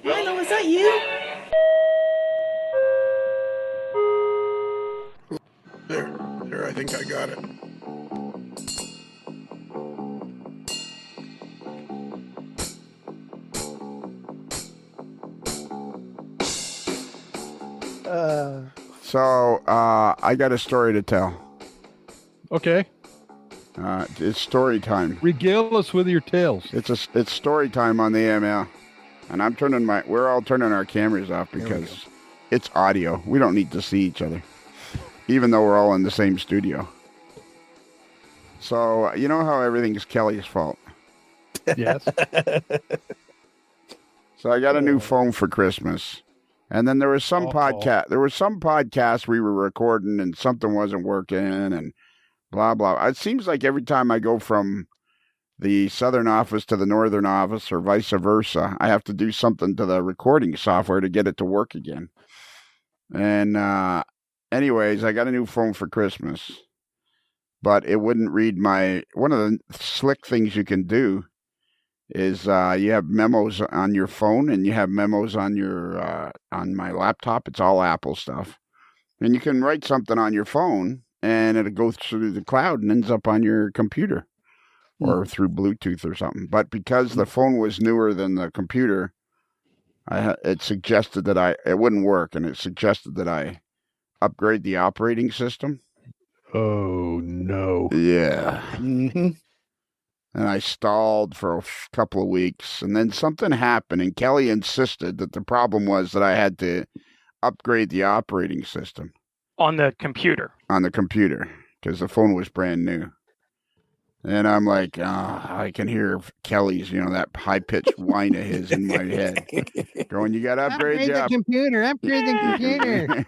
Milo, is that you? There, I think I got it. So, I got a story to tell. Okay. It's story time. Regale us with your tales. It's story time on the AML. And we're all turning our cameras off because it's audio. We don't need to see each other, even though we're all in the same studio. So, you know how everything is Kelly's fault? Yes. So I got a new phone for Christmas. And then there was some podcast we were recording and something wasn't working and blah, blah. It seems like every time I go from the southern office to the northern office or vice versa, I have to do something to the recording software to get it to work again. And anyways, I got a new phone for Christmas, but it wouldn't read one of the slick things you can do is you have memos on your phone and you have memos on your on my laptop. It's all Apple stuff. And you can write something on your phone and it'll go through the cloud and ends up on your computer or through Bluetooth or something. But because the phone was newer than the computer, it suggested that it wouldn't work, and it suggested that I upgrade the operating system. Oh, no. Yeah. Mm-hmm. And I stalled for a couple of weeks, and then something happened, and Kelly insisted that the problem was that I had to upgrade the operating system. On the computer. On the computer, because the phone was brand new. And I'm like, I can hear Kelly's, that high-pitched whine of his in my head. Going, you got to upgrade the computer. Upgrade the computer.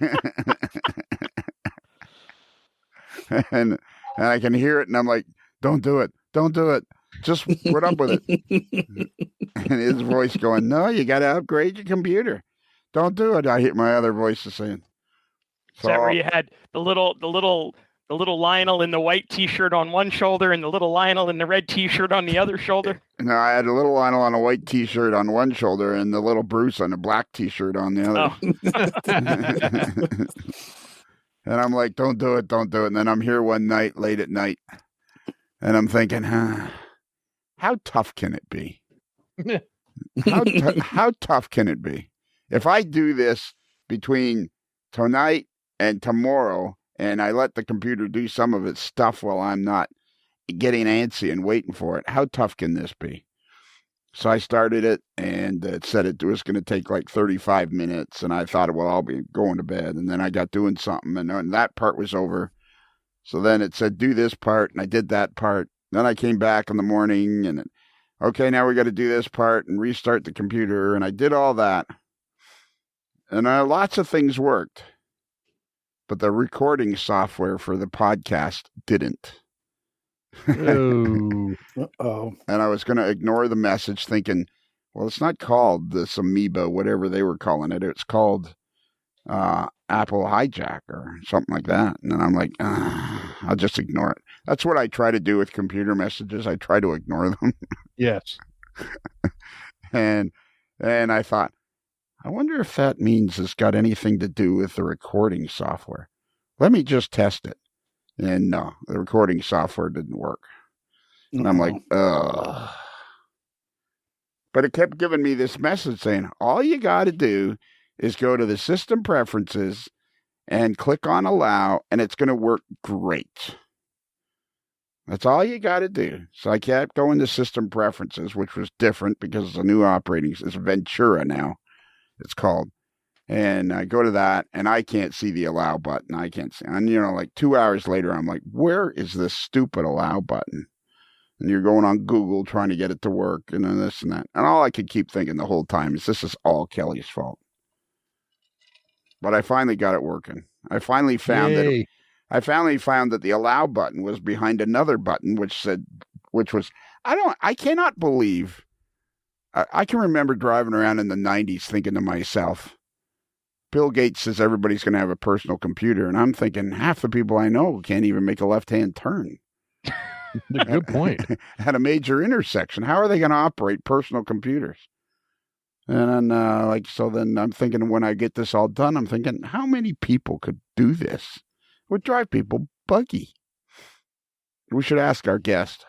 and I can hear it, and I'm like, don't do it. Don't do it. Just put up with it. And his voice going, no, you got to upgrade your computer. Don't do it. I hear my other voices saying. So, is that where you had the little Lionel in the white T-shirt on one shoulder and the little Lionel in the red T-shirt on the other shoulder? No, I had a little Lionel on a white T-shirt on one shoulder and the little Bruce on a black T-shirt on the other. Oh. And I'm like, don't do it, don't do it. And then I'm here one night, late at night, and I'm thinking, how tough can it be? How tough can it be? If I do this between tonight and tomorrow, and I let the computer do some of its stuff while I'm not getting antsy and waiting for it, how tough can this be? So I started it, and it said it was going to take like 35 minutes, and I thought, well, I'll be going to bed. And then I got doing something, and that part was over. So then it said, do this part, and I did that part. Then I came back in the morning, and okay, now we got to do this part and restart the computer, and I did all that. And lots of things worked, but the recording software for the podcast didn't. Oh. Uh-oh. And I was going to ignore the message thinking, well, it's not called this amoeba, whatever they were calling it. It's called Apple Hijack or something like that. And then I'm like, I'll just ignore it. That's what I try to do with computer messages. I try to ignore them. Yes. And I thought, I wonder if that means it's got anything to do with the recording software. Let me just test it. And no, the recording software didn't work. And I'm like, ugh. But it kept giving me this message saying, all you got to do is go to the system preferences and click on allow, and it's going to work great. That's all you got to do. So I kept going to system preferences, which was different because it's a new operating system. It's Ventura now, it's called. And I go to that, and I can't see the allow button. I can't see. And, like 2 hours later, I'm like, where is this stupid allow button? And you're going on Google trying to get it to work, and then this and that. And all I could keep thinking the whole time is this is all Kelly's fault. But I finally got it working. I finally found that. I finally found that the allow button was behind another button, which was, I cannot believe. I can remember driving around in the 90s thinking to myself, Bill Gates says everybody's going to have a personal computer, and I'm thinking half the people I know can't even make a left-hand turn. Good point. At a major intersection. How are they going to operate personal computers? And then, so then I'm thinking when I get this all done, I'm thinking, how many people could do this? It would drive people buggy. We should ask our guest.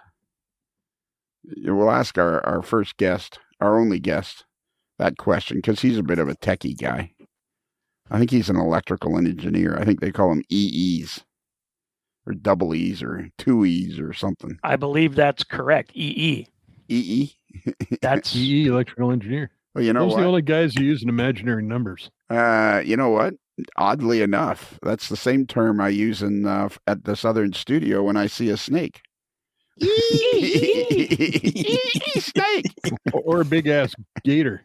We'll ask our first guest, our only guest, that question, because he's a bit of a techie guy. I think he's an electrical engineer. I think they call him EEs. Or double E's or two E's or something. I believe that's correct. EE. EE? That's EE, electrical engineer. Well, you know Those what? are the only guys who use imaginary numbers. You know what? Oddly enough, that's the same term I use in at the Southern Studio when I see a snake. Snake! Or a big-ass gator.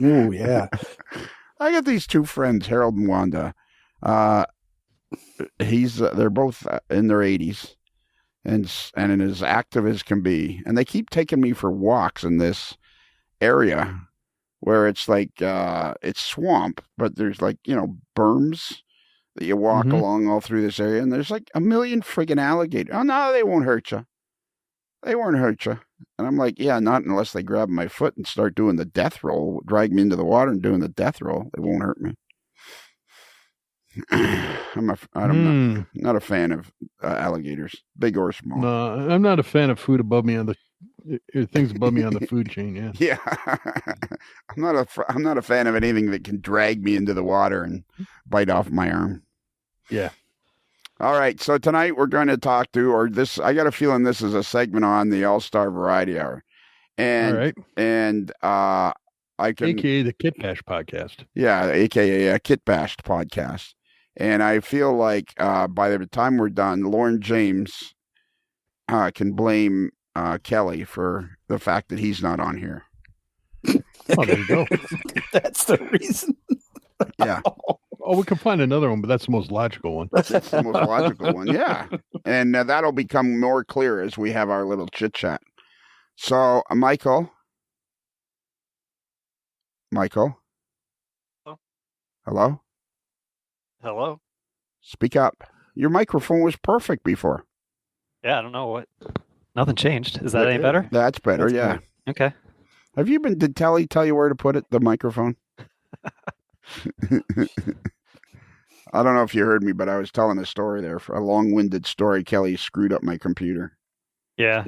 Oh, yeah. I got these two friends, Harold and Wanda. They're both in their 80s and as active as can be. And they keep taking me for walks in this area where it's like, it's swamp, but there's like, berms that you walk along all through this area. And there's like a million friggin' alligators. Oh, no, they won't hurt you. They won't hurt you. And I'm like, yeah, not unless they grab my foot and start doing the death roll, drag me into the water and doing the death roll. They won't hurt me. I'm not a fan of alligators, big or small. No, I'm not a fan of food above me on the things above me on the food chain. Yeah, yeah. I'm not a fan of anything that can drag me into the water and bite off my arm. Yeah. All right. So tonight we're going to talk to, I got a feeling this is a segment on the All-Star Variety Hour, and all right. And I can, AKA the Kit Bash podcast. Yeah, AKA a Kit Bashed podcast. And I feel like by the time we're done, Lauren James can blame Kelly for the fact that he's not on here. Oh, there you go. That's the reason. Yeah. Oh, we can find another one, but that's the most logical one. That's the most logical one, yeah. And that'll become more clear as we have our little chit-chat. So, Michael? Hello? Hello? Hello? Speak up. Your microphone was perfect before. Yeah, I don't know what. Nothing changed. Is that any better? That's better, That's yeah. Okay. Have you been, did Telly tell you where to put it, the microphone? I don't know if you heard me, but I was telling a story there, a long-winded story. Kelly screwed up my computer. Yeah.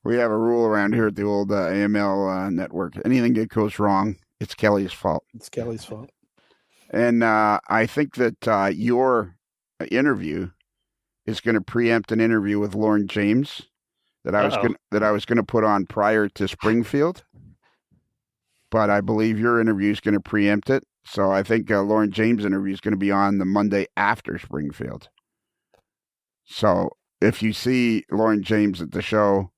We have a rule around here at the old AML network. Anything that goes wrong, it's Kelly's fault. It's Kelly's fault. And I think that your interview is going to preempt an interview with Lauren James that I was going to put on prior to Springfield. But I believe your interview is going to preempt it. So I think Lauren James' interview is going to be on the Monday after Springfield. So if you see Lauren James at the show,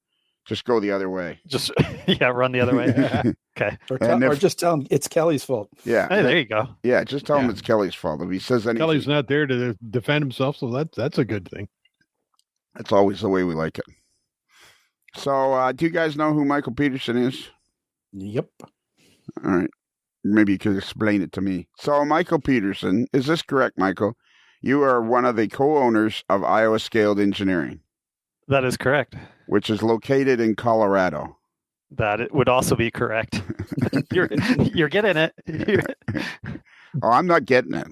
just go the other way. Just, run the other way. Okay. Or just tell him it's Kelly's fault. Yeah. Hey, there you go. Yeah, just tell him it's Kelly's fault. If he says anything. Kelly's not there to defend himself, so that's a good thing. That's always the way we like it. So do you guys know who Michael Petersen is? Yep. All right. Maybe you could explain it to me. So Michael Petersen, is this correct, Michael? You are one of the co-owners of Iowa Scaled Engineering. That is correct. Which is located in Colorado. That it would also be correct. You're getting it. Oh, I'm not getting it.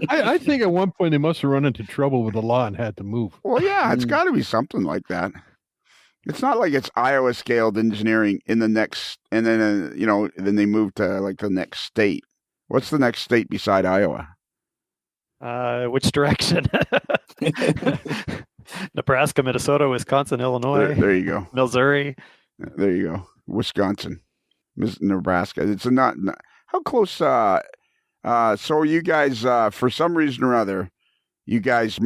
I think at one point they must have run into trouble with the law and had to move. Well, yeah, it's got to be something like that. It's not like it's Iowa Scaled Engineering in the next, and then, then they move to like the next state. What's the next state beside Iowa? Which direction? Nebraska, Minnesota, Wisconsin, Illinois. There you go. Missouri. There you go. Wisconsin, Nebraska. It's not how close. So you guys, for some reason or other, you guys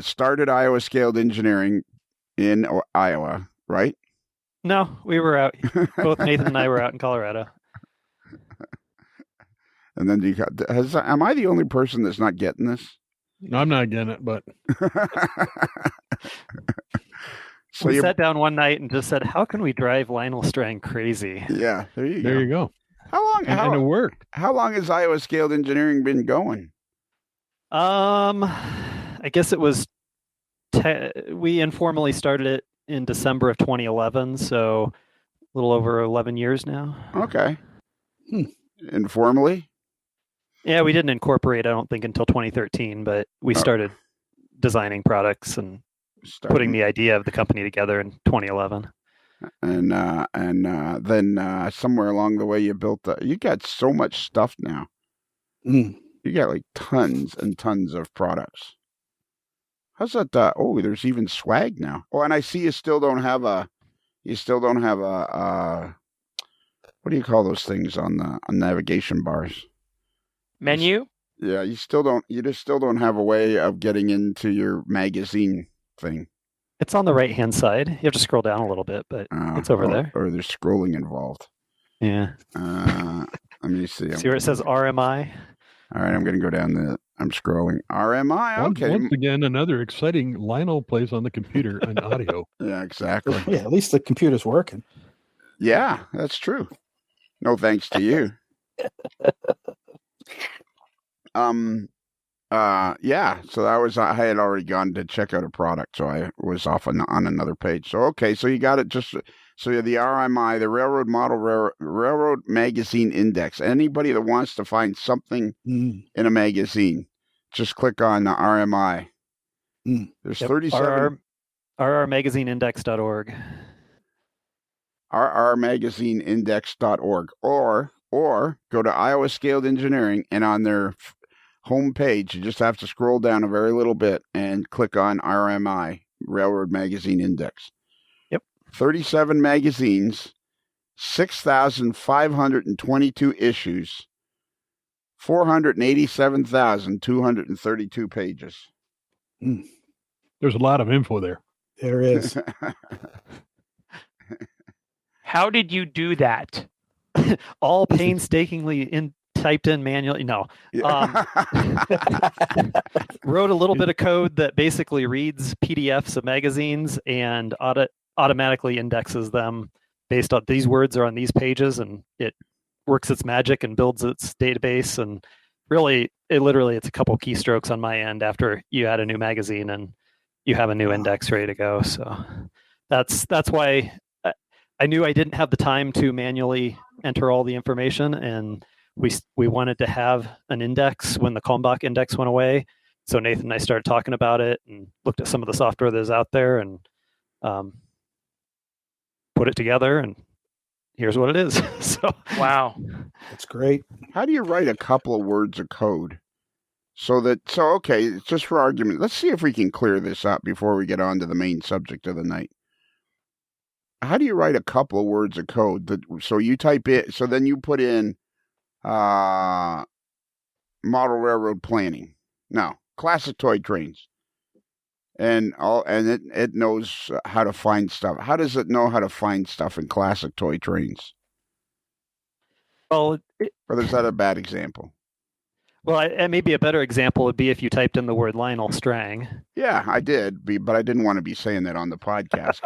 started Iowa Scaled Engineering in Iowa, right? No, we were out. Both Nathan and I were out in Colorado. And then am I the only person that's not getting this? No, I'm not getting it, but So we you, sat down one night and just said, "How can we drive Lionel Strang crazy?" yeah, there you There go. you go. How long? And it worked. How long has Iowa Scaled Engineering been going? I guess it was. We informally started it in December of 2011, so a little over 11 years now. Okay. Hmm. Informally? Yeah, we didn't incorporate, I don't think, until 2013, but we started designing products and putting the idea of the company together in 2011. And then somewhere along the way you built you got so much stuff now. Mm. You got like tons and tons of products. How's that? There's even swag now. Oh, and I see you still don't have a what do you call those things on navigation bars? Menu? Yeah, you still don't have a way of getting into your magazine thing. It's on the right-hand side. You have to scroll down a little bit, but it's over there. Or there's scrolling involved. Yeah. Let me see. See where it says RMI? All right, I'm going to go down I'm scrolling. RMI, okay. Once again, another exciting Lionel plays on the computer and audio. Yeah, exactly. Yeah, at least the computer's working. Yeah, that's true. No thanks to you. Yeah, so that was, I had already gone to check out a product, so I was off on another page. So, okay, so you got it so you have the RMI, the Railroad Magazine Index. Anybody that wants to find something in a magazine, just click on the RMI. There's 37. rrmagazineindex.org. rrmagazineindex.org or go to Iowa Scaled Engineering, and on their homepage, you just have to scroll down a very little bit and click on RMI, Railroad Magazine Index. Yep. 37 magazines, 6,522 issues, 487,232 pages. There's a lot of info there. There is. How did you do that? All painstakingly typed in manually. No. Wrote a little bit of code that basically reads PDFs of magazines and automatically indexes them based on these words are on these pages, and it works its magic and builds its database. And really, it's a couple keystrokes on my end after you add a new magazine and you have a new index ready to go. So that's why I knew I didn't have the time to manually enter all the information, and we wanted to have an index when the Kalmbach index went away. So Nathan and I started talking about it and looked at some of the software that's out there and put it together, and here's what it is. So Wow. That's great. How do you write a couple of words of code? Okay, just for argument, let's see if we can clear this up before we get on to the main subject of the night. How do you write a couple of words of code so you type it, so then you put in model railroad planning. No, classic toy trains. And it knows how to find stuff. How does it know how to find stuff in classic toy trains? Well, or is that a bad example? Well, and maybe a better example would be if you typed in the word Lionel Strang. Yeah, I did, but I didn't want to be saying that on the podcast.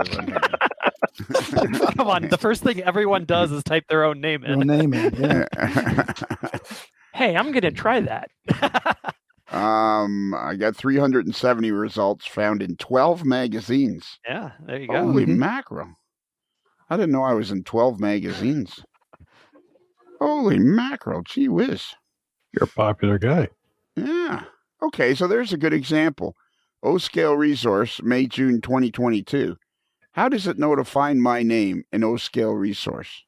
Come on, the first thing everyone does is type their own name in. Yeah. Hey, I'm going to try that. I got 370 results found in 12 magazines. Yeah, there you go. Holy mackerel. I didn't know I was in 12 magazines. Holy mackerel, gee whiz. You're a popular guy. Yeah. Okay, so there's a good example. O-Scale Resource, May, June 2022. How does it know to find my name in O-Scale Resource?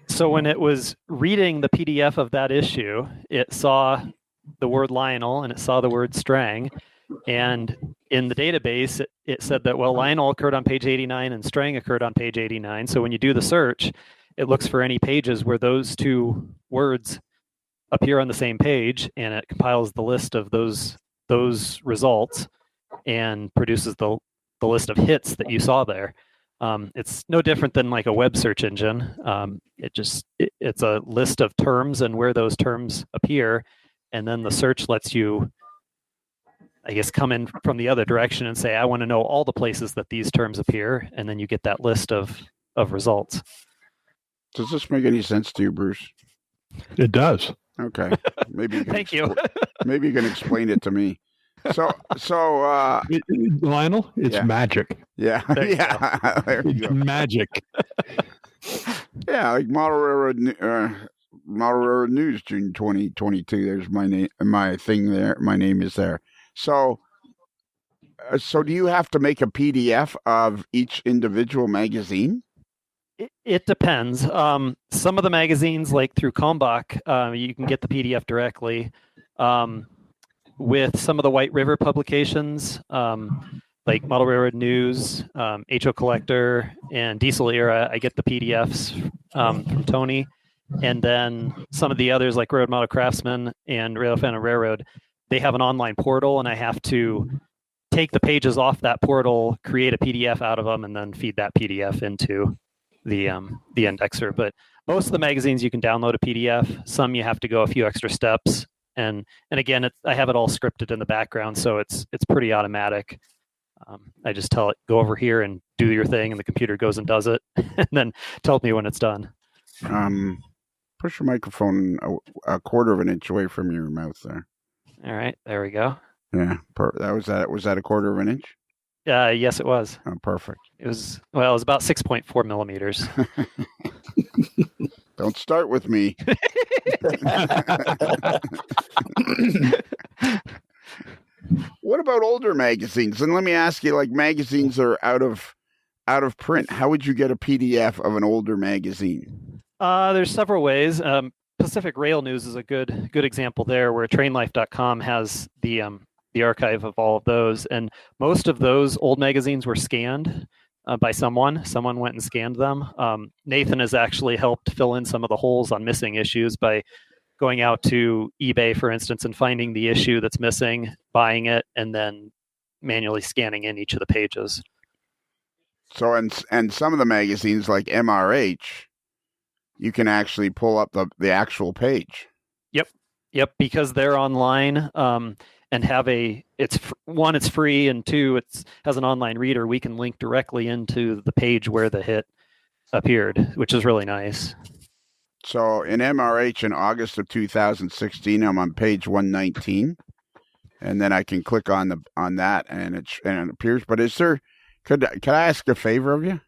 So when it was reading the PDF of that issue, it saw the word Lionel and it saw the word Strang. And in the database, it said that, well, Lionel occurred on page 89 and Strang occurred on page 89. So when you do the search, it looks for any pages where those two words appear on the same page, and it compiles the list of those results and produces the list of hits that you saw there. It's no different than like a web search engine. It's a list of terms and where those terms appear, and then the search lets you I guess, come in from the other direction and say, I want to know all the places that these terms appear, and then you get that list of results. Does this make any sense to you, Bruce? It does. Okay, maybe you can Thank you. maybe you can explain it to me. So Lionel, it's yeah. magic. Yeah, There you yeah, there you It's go. magic. Yeah, like Model Railroad News, June 2022. There's my name, my thing there. My name is there. So do you have to make a PDF of each individual magazine? It depends. Some of the magazines, like through Kalmbach, you can get the PDF directly. With some of the White River publications, like Model Railroad News, HO Collector, and Diesel Era, I get the PDFs from Tony. And then some of the others, like Road Model Craftsman and Rail Phantom Railroad, they have an online portal, and I have to take the pages off that portal, create a PDF out of them, and then feed that PDF into the indexer. But most of the magazines you can download a PDF. Some you have to go a few extra steps. And again, I have it all scripted in the background, so it's pretty automatic. I just tell it, go over here and do your thing, and the computer goes and does it, and then tells me when it's done. Push your microphone a quarter of an inch away from your mouth there. All right, there we go. Yeah, was that a quarter of an inch? Yes, it was. Oh, perfect. It was about 6.4 millimeters. Don't start with me. What about older magazines? And let me ask you, like, magazines are out of print. How would you get a PDF of an older magazine? There's several ways. Pacific Rail News is a good example there, where trainlife.com has the archive of all of those, and most of those old magazines were scanned by someone. Someone went and scanned them. Nathan has actually helped fill in some of the holes on missing issues by going out to eBay, for instance, and finding the issue that's missing, buying it, and then manually scanning in each of the pages. So, and some of the magazines, like MRH, you can actually pull up the actual page. Yep, because they're online and have it's free, and two, it has an online reader. We can link directly into the page where the hit appeared, which is really nice. So in MRH in August of 2016, I'm on page 119, and then I can click on that, and it appears. But could I ask a favor of you?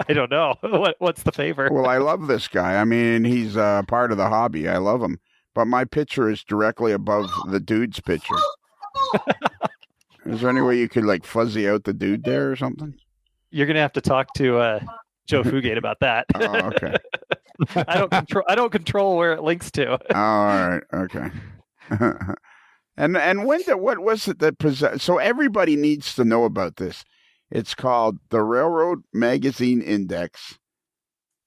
I don't know. What's the favor? Well, I love this guy. I mean, he's part of the hobby. I love him. But my picture is directly above the dude's picture. Is there any way you could, like, fuzzy out the dude there or something? You're gonna have to talk to Joe Fugate about that. Oh, okay. I don't control where it links to. Oh, all right. Okay. And what was it that so everybody needs to know about this. It's called the Railroad Magazine Index.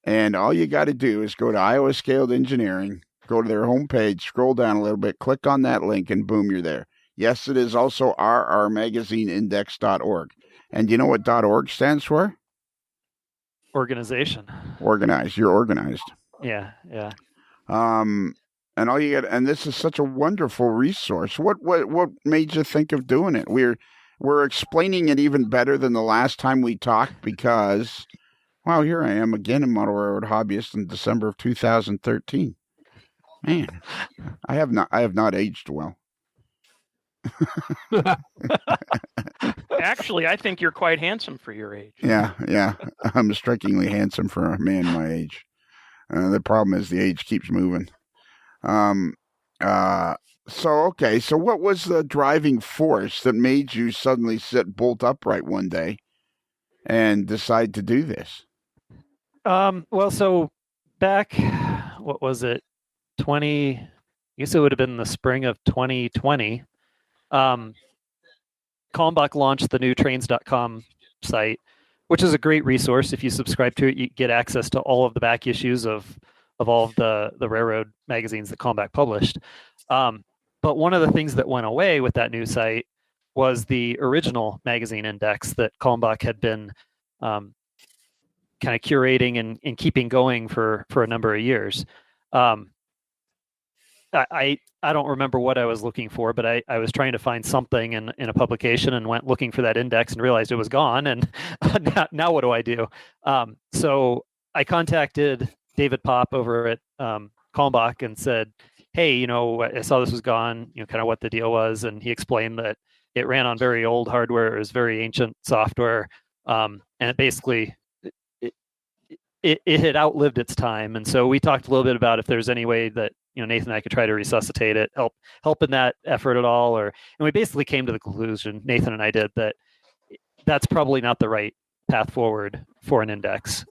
And all you got to do is go to Iowa Scaled Engineering, go to their homepage, scroll down a little bit, click on that link, and boom, you're there. Yes, it is also rrmagazineindex.org. And you know what .org stands for? Organization. Organized. You're organized. Yeah. And all you get, and this is such a wonderful resource. What made you think of doing it? We're explaining it even better than the last time we talked because, wow, here I am again in Model Railroad Hobbyist in December of 2013. Man, I have not aged well. Actually, I think you're quite handsome for your age. Yeah. I'm strikingly handsome for a man my age. The problem is the age keeps moving. So what was the driving force that made you suddenly sit bolt upright one day and decide to do this? Well, so back, what was it? I guess it would have been the spring of 2020. Kalmbach launched the new trains.com site, which is a great resource. If you subscribe to it, you get access to all of the back issues of all of the railroad magazines that Kalmbach published. But one of the things that went away with that new site was the original magazine index that Kalmbach had been kind of curating and keeping going for a number of years. I don't remember what I was looking for, but I was trying to find something in a publication and went looking for that index and realized it was gone. And now what do I do? So I contacted David Pop over at Kalmbach and said, hey, I saw this was gone, kind of what the deal was. And he explained that it ran on very old hardware. It was very ancient software. And it basically, it had outlived its time. And so we talked a little bit about if there's any way that, Nathan and I could try to resuscitate it, help in that effort at all. And we basically came to the conclusion, Nathan and I did, that that's probably not the right path forward for an index.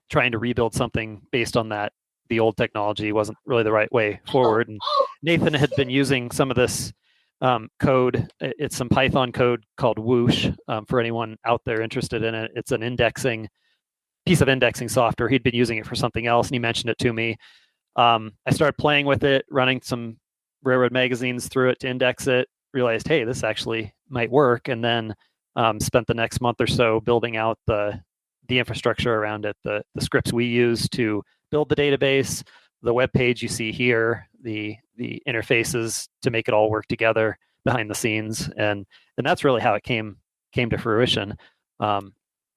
Trying to rebuild something based on the old technology wasn't really the right way forward. And Nathan had been using some of this code. It's some Python code called Whoosh. For anyone out there interested in it, it's an piece of indexing software. He'd been using it for something else, and he mentioned it to me. I started playing with it, running some railroad magazines through it to index it, realized, hey, this actually might work, and then spent the next month or so building out the infrastructure around it, the scripts we use to build the database, the web page you see here, the interfaces to make it all work together behind the scenes, and that's really how it came to fruition.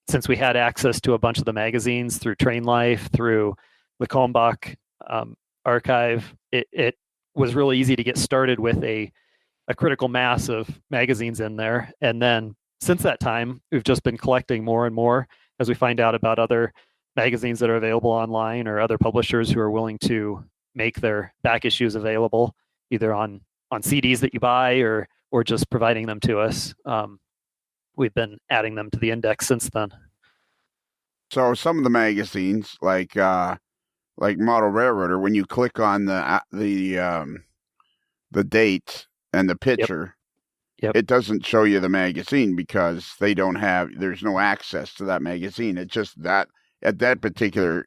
Since we had access to a bunch of the magazines through Train Life, through the Kalmbach archive, it was really easy to get started with a critical mass of magazines in there. And then since that time, we've just been collecting more and more as we find out about other magazines that are available online or other publishers who are willing to make their back issues available, either on CDs that you buy or just providing them to us. We've been adding them to the index since then. So some of the magazines, like Model Railroader, when you click on the date and the picture, Yep. it doesn't show you the magazine because there's no access to that magazine. It's just that in that particular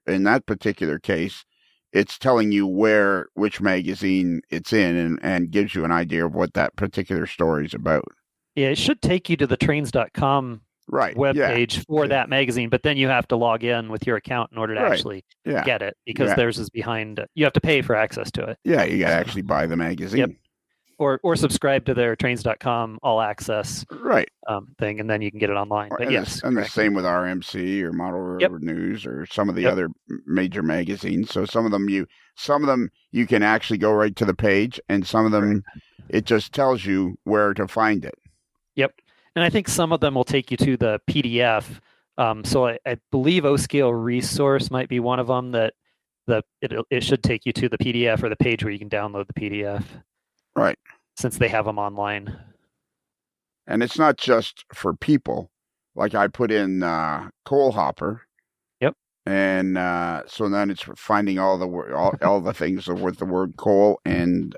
case, it's telling you which magazine it's in and gives you an idea of what that particular story is about. Yeah, it should take you to the trains.com webpage for that magazine, but then you have to log in with your account in order to actually get it, because theirs is behind. You have to pay for access to it. Yeah, you got to actually buy the magazine. Yep. Or subscribe to their trains.com all access thing, and then you can get it online. But and the same with RMC or Model Railroad News or some of the other major magazines. So some of them you can actually go right to the page, and some of them it just tells you where to find it. Yep. And I think some of them will take you to the PDF. So I believe O-Scale Resource might be one of them that it should take you to the PDF or the page where you can download the PDF. Right. Since they have them online. And it's not just for people. Like I put in coal hopper. Yep. And so then it's finding all the things with the word coal and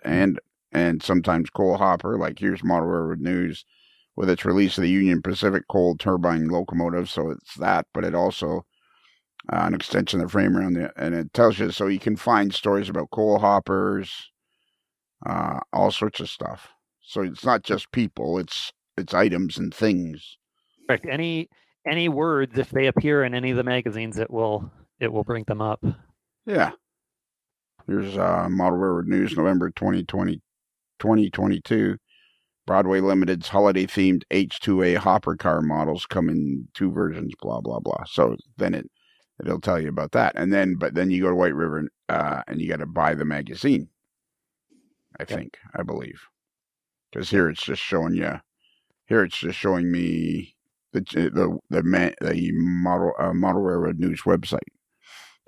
sometimes coal hopper. Like here's Model Railroad News with its release of the Union Pacific coal turbine locomotive. So it's that, but it also an extension of the frame around it, and it tells you so you can find stories about coal hoppers. All sorts of stuff. So it's not just people; it's items and things. Correct. Any words, if they appear in any of the magazines, it will bring them up. Yeah. Here's Model Railroad News, November 2022. Broadway Limited's holiday-themed H2A hopper car models come in 2 versions. Blah blah blah. So then it'll tell you about that, but then you go to White River and you got to buy the magazine. I believe, because here it's just showing you. Here it's just showing me the Model Railroad News website.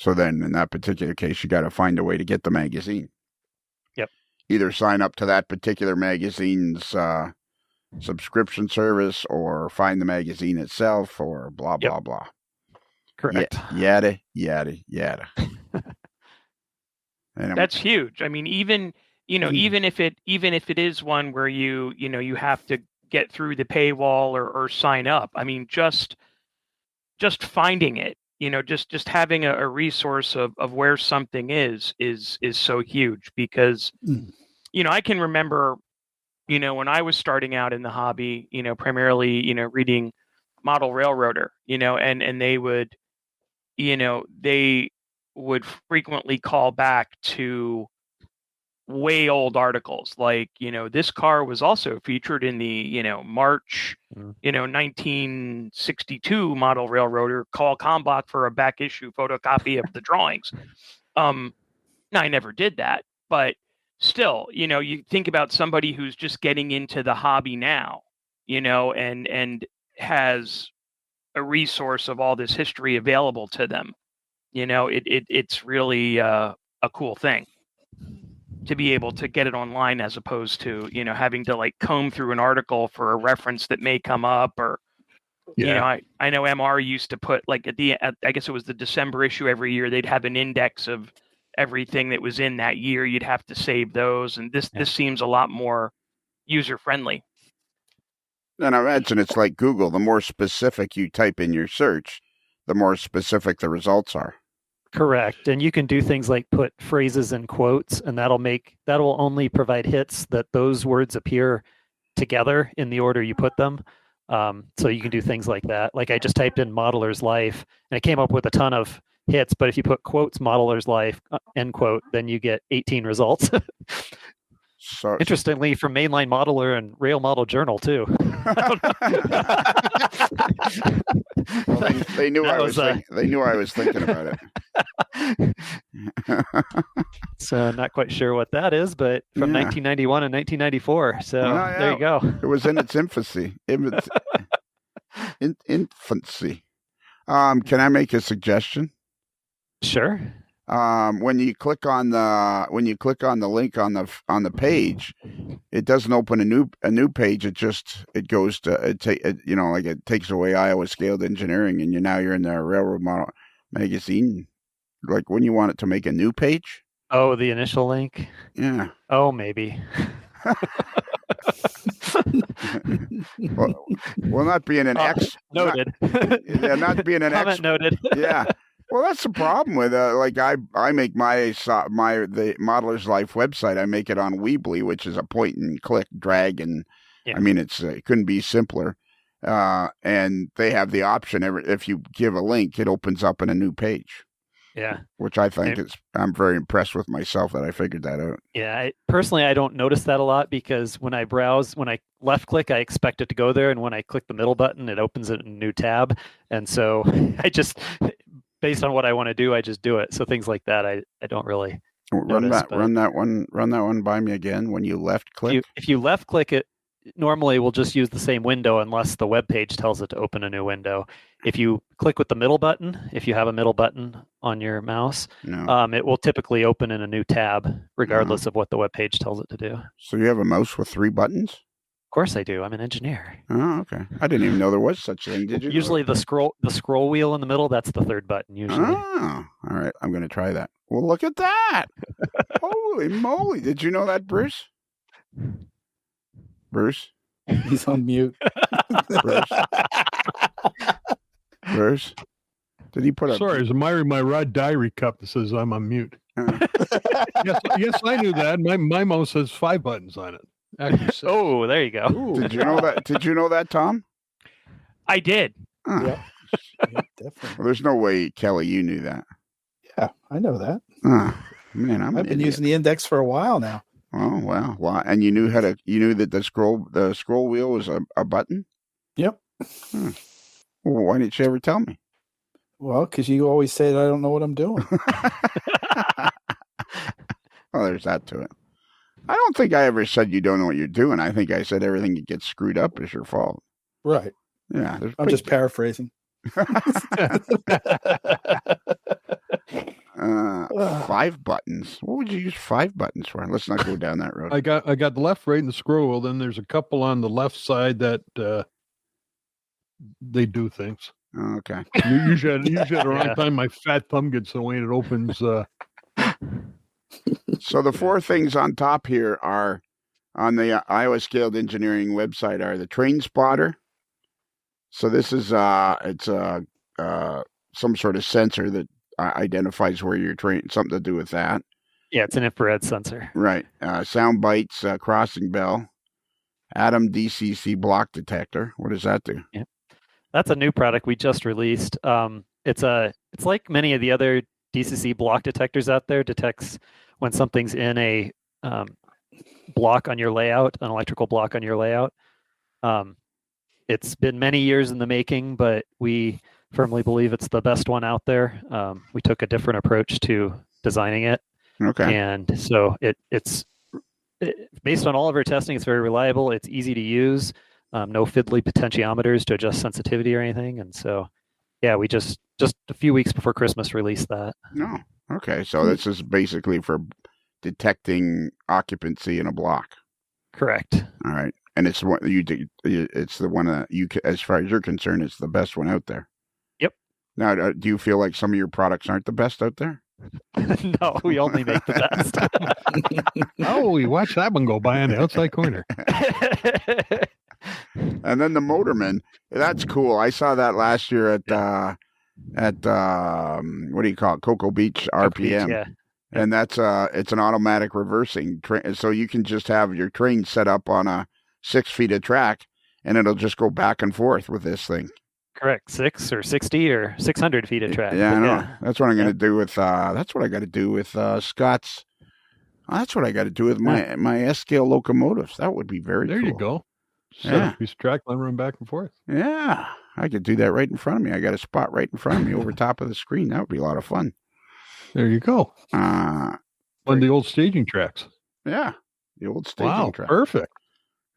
So then, in that particular case, you got to find a way to get the magazine. Yep. Either sign up to that particular magazine's subscription service, or find the magazine itself, or blah blah blah. Correct. Yada yada yada. That's huge. I mean, even if it is one where you have to get through the paywall or sign up. I mean, just finding it, just having a resource of where something is so huge, because, I can remember, when I was starting out in the hobby, primarily, reading Model Railroader, and they would frequently call back to way old articles. Like, this car was also featured in the, March, 1962 model railroader. Call Kalmbach for a back issue photocopy of the drawings. Now, I never did that, but still, you think about somebody who's just getting into the hobby now, and has a resource of all this history available to them. It's really a cool thing to be able to get it online, as opposed to, having to like comb through an article for a reference that may come up, or, I know MR used to put like I guess it was the December issue every year, they'd have an index of everything that was in that year. You'd have to save those. And this seems a lot more user friendly. And I imagine it's like Google. The more specific you type in your search, the more specific the results are. Correct. And you can do things like put phrases in quotes, and that'll only provide hits that those words appear together in the order you put them. So you can do things like that. Like I just typed in modeler's life and it came up with a ton of hits, but if you put quotes modeler's life, end quote, then you get 18 results. So interestingly, from Mainline Modeler and Rail Model Journal too. Well, they knew they knew I was thinking about it. So not quite sure what that is, but from 1991 and 1994. So there you go. It was in its infancy. Infancy. Can I make a suggestion? Sure. When you click on the link on the page, it doesn't open a new page. It goes to it takes away Iowa Scaled Engineering, and you're in the Railroad Model magazine. Like when you want it to make a new page. Oh, the initial link. Yeah. Oh, maybe. well, not being an noted. Not being an comment noted. Yeah. Well, that's the problem with I make the Modeler's Life website. I make it on Weebly, which is a point and click drag, and I mean it couldn't be simpler. And they have the option if you give a link, it opens up in a new page. Yeah, which I think I'm very impressed with myself that I figured that out. Yeah, personally, I don't notice that a lot because when I browse, when I left click, I expect it to go there, and when I click the middle button, it opens it in a new tab, and so I just. Based on what I want to do, I just do it. So things like that, I don't really run that one by me again. When you left click, if you left click it, normally we'll just use the same window unless the web page tells it to open a new window. If you click with the middle button, if you have a middle button on your mouse, it will typically open in a new tab, regardless of what the web page tells it to do. So you have a mouse with 3 buttons? Of course I do. I'm an engineer. Oh, okay. I didn't even know there was such a thing. Did you? Usually the scroll wheel in the middle, that's the 3rd button usually. Oh, all right. I'm going to try that. Well, look at that. Holy moly. Did you know that, Bruce? Bruce? He's on mute. Bruce? Did he put up? Sorry, it's my Rod Diary cup that says I'm on mute. Yes, I knew that. My mouse has 5 buttons on it. Oh, there you go. Ooh. Did you know that? Did you know that, Tom? I did. Yeah, definitely. Well, there's no way, Kelly, you knew that. Yeah, I know that. Man, I've been using the index for a while now. Oh wow! Wow. And you knew that the scroll wheel was a button? Yep. Well, why didn't you ever tell me? Well, because you always say that I don't know what I'm doing. Well, there's that to it. I don't think I ever said you don't know what you're doing. I think I said everything that gets screwed up is your fault. Right. Yeah. I'm just paraphrasing. 5 buttons. What would you use 5 buttons for? Let's not go down that road. I got the left, right, and the scroll wheel. Then there's a couple on the left side that they do things. Okay. Usually at the wrong time, my fat thumb gets away and it opens. So the 4 things on top here are on the Iowa Scaled Engineering website are the train spotter. So this is some sort of sensor that identifies where you're train, something to do with that. Yeah, it's an infrared sensor. Right. Sound bites, crossing bell, Atom DCC block detector. What does that do? Yeah, that's a new product we just released. It's like many of the other DCC block detectors out there. Detects when something's in a block on your layout, an electrical block on your layout. It's been many years in the making, but we firmly believe it's the best one out there. We took a different approach to designing it. Okay. And so it's based on all of our testing, it's very reliable. It's easy to use. No fiddly potentiometers to adjust sensitivity or anything. And so, yeah, we just a few weeks before Christmas released that. No. Okay. So this is basically for detecting occupancy in a block. Correct. All right. And it's what it's the one that you, as far as you're concerned, it's the best one out there. Yep. Now, do you feel like some of your products aren't the best out there? No, we only make the best. Oh, we watch that one go by on the outside corner. And then the Motorman, that's cool. I saw that last year at what do you call it, Cocoa Beach RPM. Yeah. And that's it's an automatic reversing train, so you can just have your train set up on a 6 feet of track, and it'll just go back and forth with this thing. Correct, 6 or 60 or 600 feet of track. Yeah, I know. That's what I'm going to do with. That's what I got to do with Scott's. That's what I got to do with my S scale locomotives. That would be very. There cool. you go. Set a piece of track line, run back and forth. Yeah, I could do that right in front of me. I got a spot right in front of me over top of the screen. That would be a lot of fun. There you go. On the old staging tracks. Yeah, the old staging track. Perfect.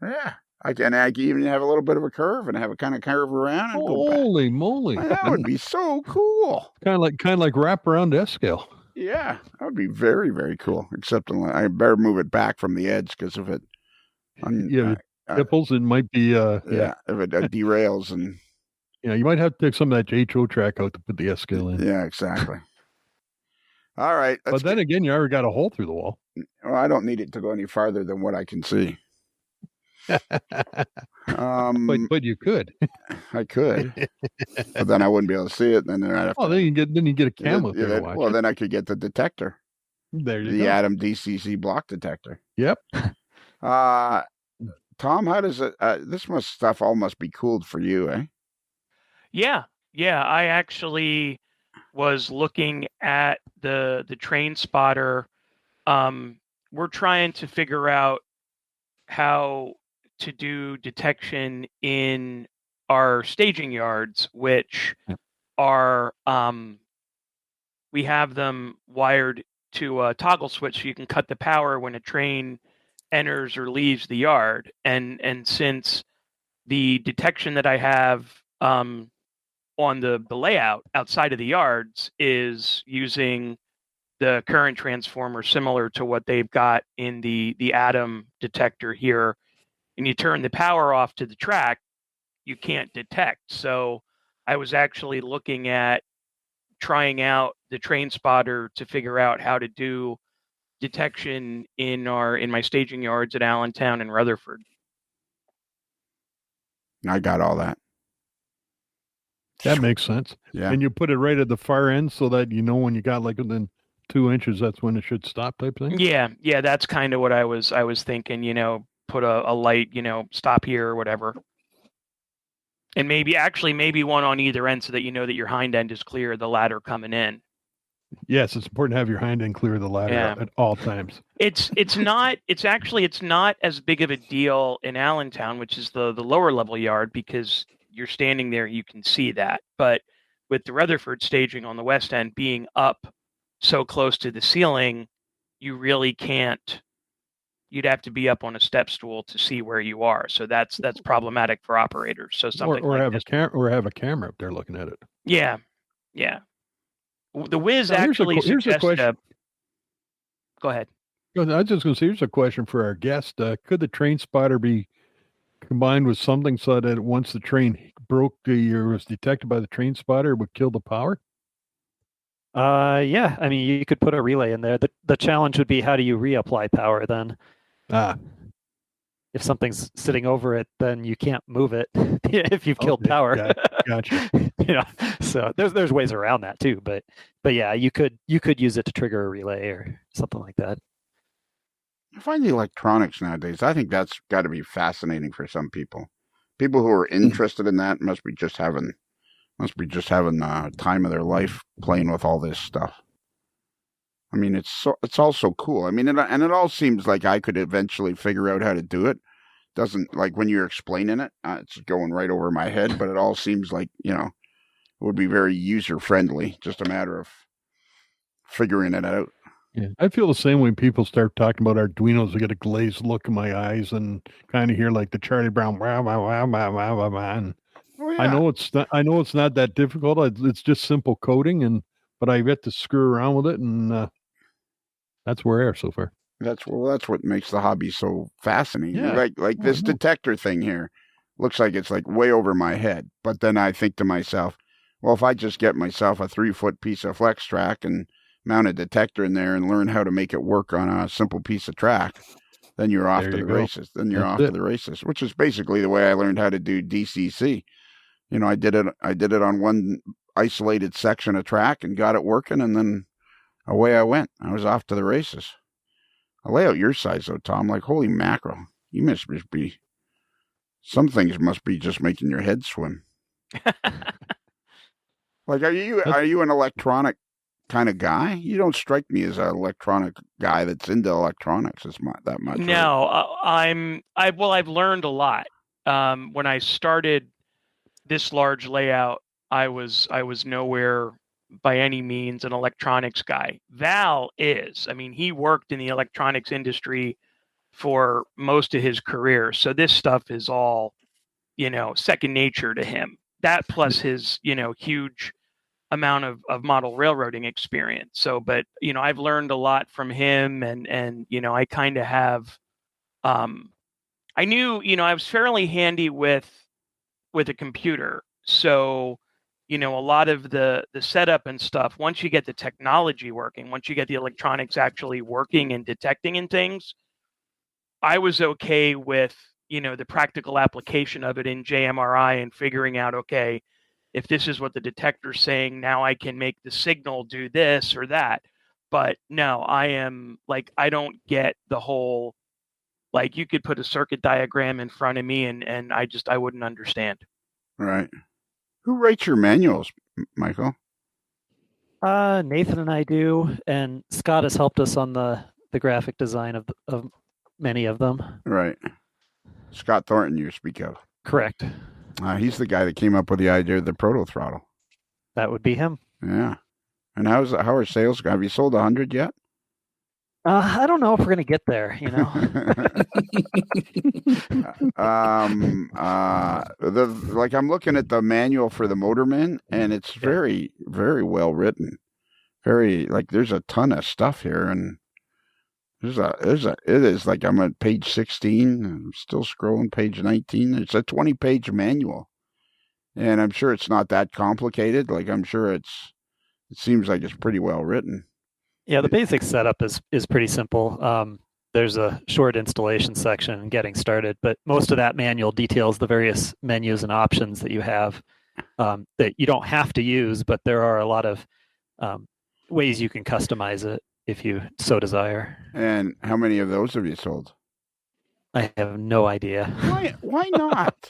Yeah, I can even have a little bit of a curve and have a kind of curve around and go back. Holy moly! That would be so cool. Kind of like wrap around S scale. Yeah, that would be very, very cool. Except I better move it back from the edge because if it, nipples, it might be. If it derails and. Yeah, you might have to take some of that HO track out to put the S scale in. Yeah, exactly. All right. But then again, you already got a hole through the wall. Well, I don't need it to go any farther than what I can see. But you could. I could. But then I wouldn't be able to see it. And then I'd have then you get a camera. Then I could get the detector. There you go. The Atom DCC block detector. Yep. Tom, how does it? This stuff all must be cooled for you, eh? Yeah. I actually was looking at the train spotter. We're trying to figure out how to do detection in our staging yards, which are we have them wired to a toggle switch so you can cut the power when a train enters or leaves the yard. And since the detection that I have on the layout outside of the yards is using the current transformer similar to what they've got in the Atom detector here, and you turn the power off to the track, you can't detect. So I was actually looking at trying out the train spotter to figure out how to do detection in my staging yards at Allentown and Rutherford. I got all that. That makes sense. Yeah. And you put it right at the far end so that you know when you got like within 2 inches, that's when it should stop type thing? Yeah, that's kind of what I was thinking, put a light, stop here or whatever. And maybe one on either end so that you know that your hind end is clear, the ladder coming in. Yes, it's important to have your hind end clear of the ladder at all times. It's not as big of a deal in Allentown, which is the lower level yard, because you're standing there, you can see that. But with the Rutherford staging on the west end being up so close to the ceiling, you really can't. You'd have to be up on a step stool to see where you are. So that's problematic for operators. So something or like have a camera up there looking at it. Yeah. The Wiz actually here's a question. Go ahead. I was just going to say, here's a question for our guest. Could the train spotter be combined with something so that once the train broke or was detected by the train spotter, it would kill the power? Yeah. I mean, you could put a relay in there. The challenge would be, how do you reapply power then? If something's sitting over it, then you can't move it if you've killed power. Gotcha. So there's ways around that too. But yeah, you could use it to trigger a relay or something like that. I find the electronics nowadays, I think that's got to be fascinating for some people. People who are interested in that must be just having time of their life playing with all this stuff. I mean, it's all so cool. I mean, and it all seems like I could eventually figure out how to do it. Doesn't, like, when you're explaining it, it's going right over my head, but it all seems like, it would be very user friendly. Just a matter of figuring it out. Yeah, I feel the same when people start talking about Arduinos. I get a glazed look in my eyes and kind of hear like the Charlie Brown. Wah, wah, wah, wah, wah, wah, wah, and Oh, yeah. I know it's not that difficult. It's just simple coding, but I get to screw around with it, and that's where I are so far. That's what makes the hobby so fascinating. Yeah. Like this detector thing here looks like it's like way over my head. But then I think to myself, well, if I just get myself a 3-foot piece of flex track and mount a detector in there and learn how to make it work on a simple piece of track, then you're off to the races. Then you're off to the races, which is basically the way I learned how to do DCC. I did it on one isolated section of track and got it working, and then away I went. I was off to the races. I lay out your size though, Tom. Like, holy mackerel! You must be. Some things must be just making your head swim. Like, are you an electronic kind of guy? You don't strike me as an electronic guy that's into electronics that much. No, I've learned a lot. When I started this large layout, I was nowhere by any means an electronics guy. Val is. I mean, he worked in the electronics industry for most of his career. So this stuff is all, second nature to him. That plus his, huge amount of model railroading experience. So, but, I've learned a lot from him, and I kind of have, I knew, I was fairly handy with a computer. So, a lot of the setup and stuff, once you get the technology working, once you get the electronics actually working and detecting and things, I was okay with, the practical application of it in JMRI and figuring out, okay, if this is what the detector's saying, now I can make the signal do this or that. But no, I don't get the whole, like, you could put a circuit diagram in front of me and I wouldn't understand. Right. Who writes your manuals, Michael? Nathan and I do, and Scott has helped us on the graphic design of many of them. Right. Scott Thornton, you speak of. Correct. He's the guy that came up with the idea of the ProtoThrottle. That would be him. Yeah. And how are sales? Have you sold 100 yet? I don't know if we're going to get there, I'm looking at the manual for the Motorman, and it's very, very well written. Very, like, there's a ton of stuff here, and it is like, I'm at page 16. I'm still scrolling page 19. It's a 20-page manual, and I'm sure it's not that complicated. Like, I'm sure it seems like it's pretty well written. Yeah, the basic setup is pretty simple. There's a short installation section and getting started, but most of that manual details the various menus and options that you have that you don't have to use, but there are a lot of ways you can customize it if you so desire. And how many of those have you sold? I have no idea. Why not?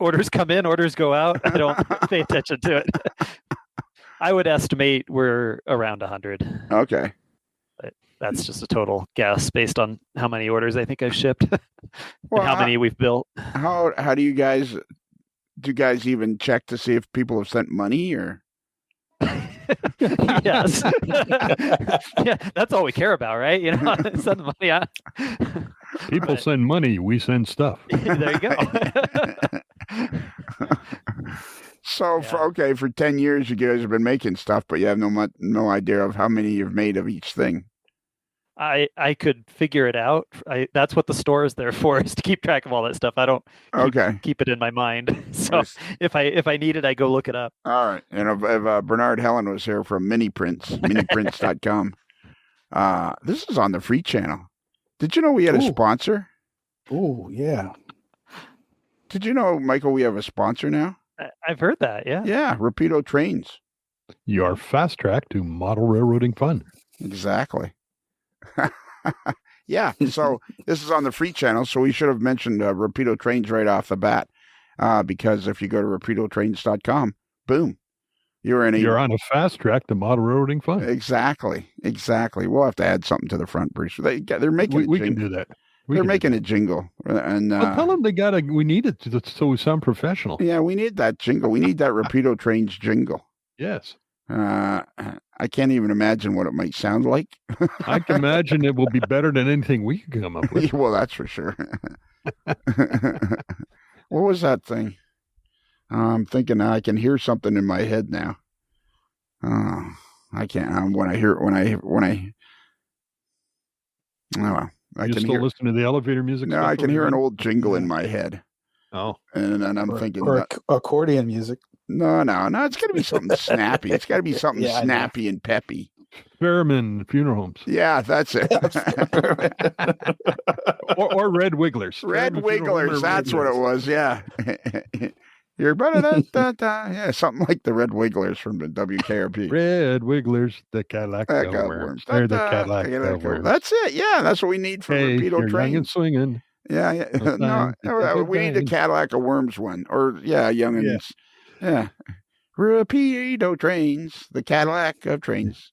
Orders come in, orders go out. I don't pay attention to it. I would estimate we're around 100. Okay. But that's just a total guess based on how many orders I think I've shipped and how many we've built. How do you guys even check to see if people have sent money or? Yes. Yeah, that's all we care about, right? Send the money out. People send money, we send stuff. There you go. So, for 10 years, you guys have been making stuff, but you have no idea of how many you've made of each thing. I could figure it out. That's what the store is there for, is to keep track of all that stuff. I don't keep it in my mind. So if I need it, I go look it up. All right. And if Bernard Helen was here from miniprints.com, this is on the free channel. Did you know we had a sponsor? Oh, yeah. Did you know, Michael, we have a sponsor now? I've heard that, yeah. Yeah, Rapido Trains. Your fast track to model railroading fun. Exactly. Yeah, so this is on the free channel, so we should have mentioned Rapido Trains right off the bat, because if you go to rapidotrains.com, boom, You're on a fast track to model railroading fun. Exactly. We'll have to add something to the front, Bruce. They're making We can do that. They're making a jingle, and well, tell them we need it so we sound professional. Yeah, we need that jingle. We need that Rapido Trains jingle. Yes. I can't even imagine what it might sound like. I can imagine it will be better than anything we can come up with. Well, that's for sure. What was that thing? I'm thinking I can hear something in my head now. I can't. When I hear. Oh, I You're can still hear. listening to the elevator music? No, I can hear an old jingle in my head. Oh, and I'm thinking accordion music. No. It's got to be something snappy. It's got to be something snappy and peppy. Fairman Funeral Homes. Yeah, that's it. or Red Wigglers. Red Wigglers. That's what it was. Yeah. You're better yeah, something like the Red Wigglers from the WKRP. Red Wigglers, the Cadillac worms. They're the Cadillac worms. That's it. Yeah, that's what we need for Rapido Trains. Young and swinging. Yeah. No, we need the Cadillac of Worms one. Or young and yeah. Rapido Trains, the Cadillac of trains.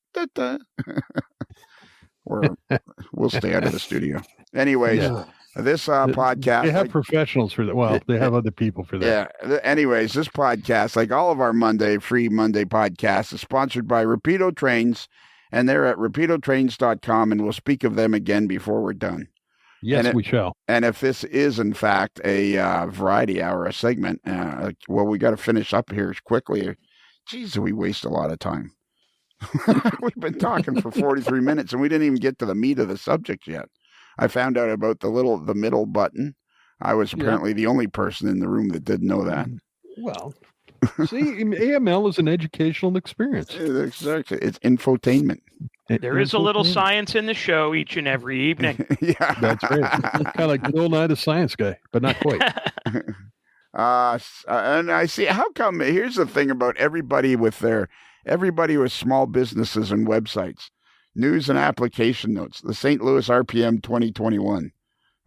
We'll stay out of the studio. Anyways. Yeah. This podcast... They have professionals for that. Well, they have other people for that. Yeah. Anyways, this podcast, like all of our free Monday podcasts, is sponsored by Rapido Trains, and they're at rapidotrains.com, and we'll speak of them again before we're done. Yes, we shall. And if this is, in fact, a variety hour, a segment, we got to finish up here quickly. Jeez, we waste a lot of time. We've been talking for 43 minutes, and we didn't even get to the meat of the subject yet. I found out about the middle button. I was apparently the only person in the room that didn't know that. Well, see, AML is an educational experience. Exactly. It's infotainment. There is a little science in the show each and every evening. Yeah. That's right. Kind of like Bill Nye the Science Guy, but not quite. And I see, how come, here's the thing about everybody with small businesses and websites. News and application notes. The St. Louis RPM 2021.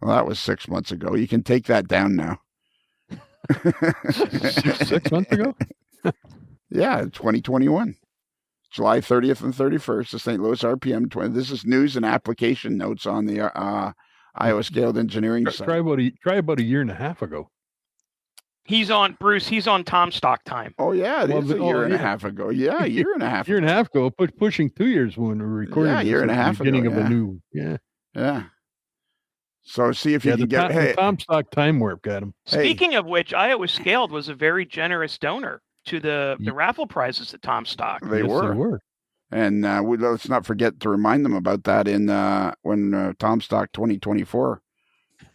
Well, that was 6 months ago. You can take that down now. 6 months ago? Yeah, 2021. July 30th and 31st, the St. Louis RPM 20. This is news and application notes on the Iowa Scaled Engineering site. Try about a year and a half ago. He's on Tom Stock time. Oh, yeah, it is a year and a half ago. Yeah, a year and a half year and a half ago, pushing 2 years when we were recording. Yeah, a year and a half beginning ago. Of a new, Yeah. So see if you can get... the Tom Stock time warp got him. Speaking of which, Iowa Scaled was a very generous donor to the raffle prizes at Tom Stock. They were. And let's not forget to remind them about that when Tom Stock 2024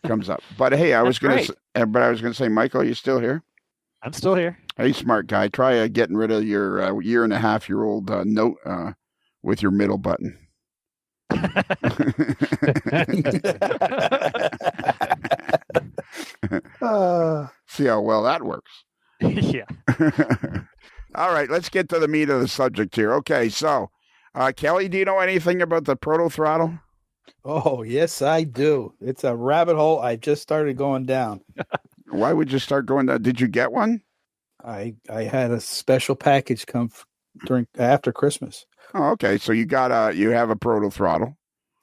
comes up. But hey, I was going to say, Michael, are you still here? I'm still here. Hey, smart guy, try getting rid of your year and a half year old note with your middle button. See how well that works. Yeah. All right, let's get to the meat of the subject here. Okay, so Kelly, do you know anything about the ProtoThrottle? Oh, yes, I do. It's a rabbit hole I've just started going down. Why would you start going down? Did you get one? I had a special package come after Christmas. Oh, okay. So you have a ProtoThrottle.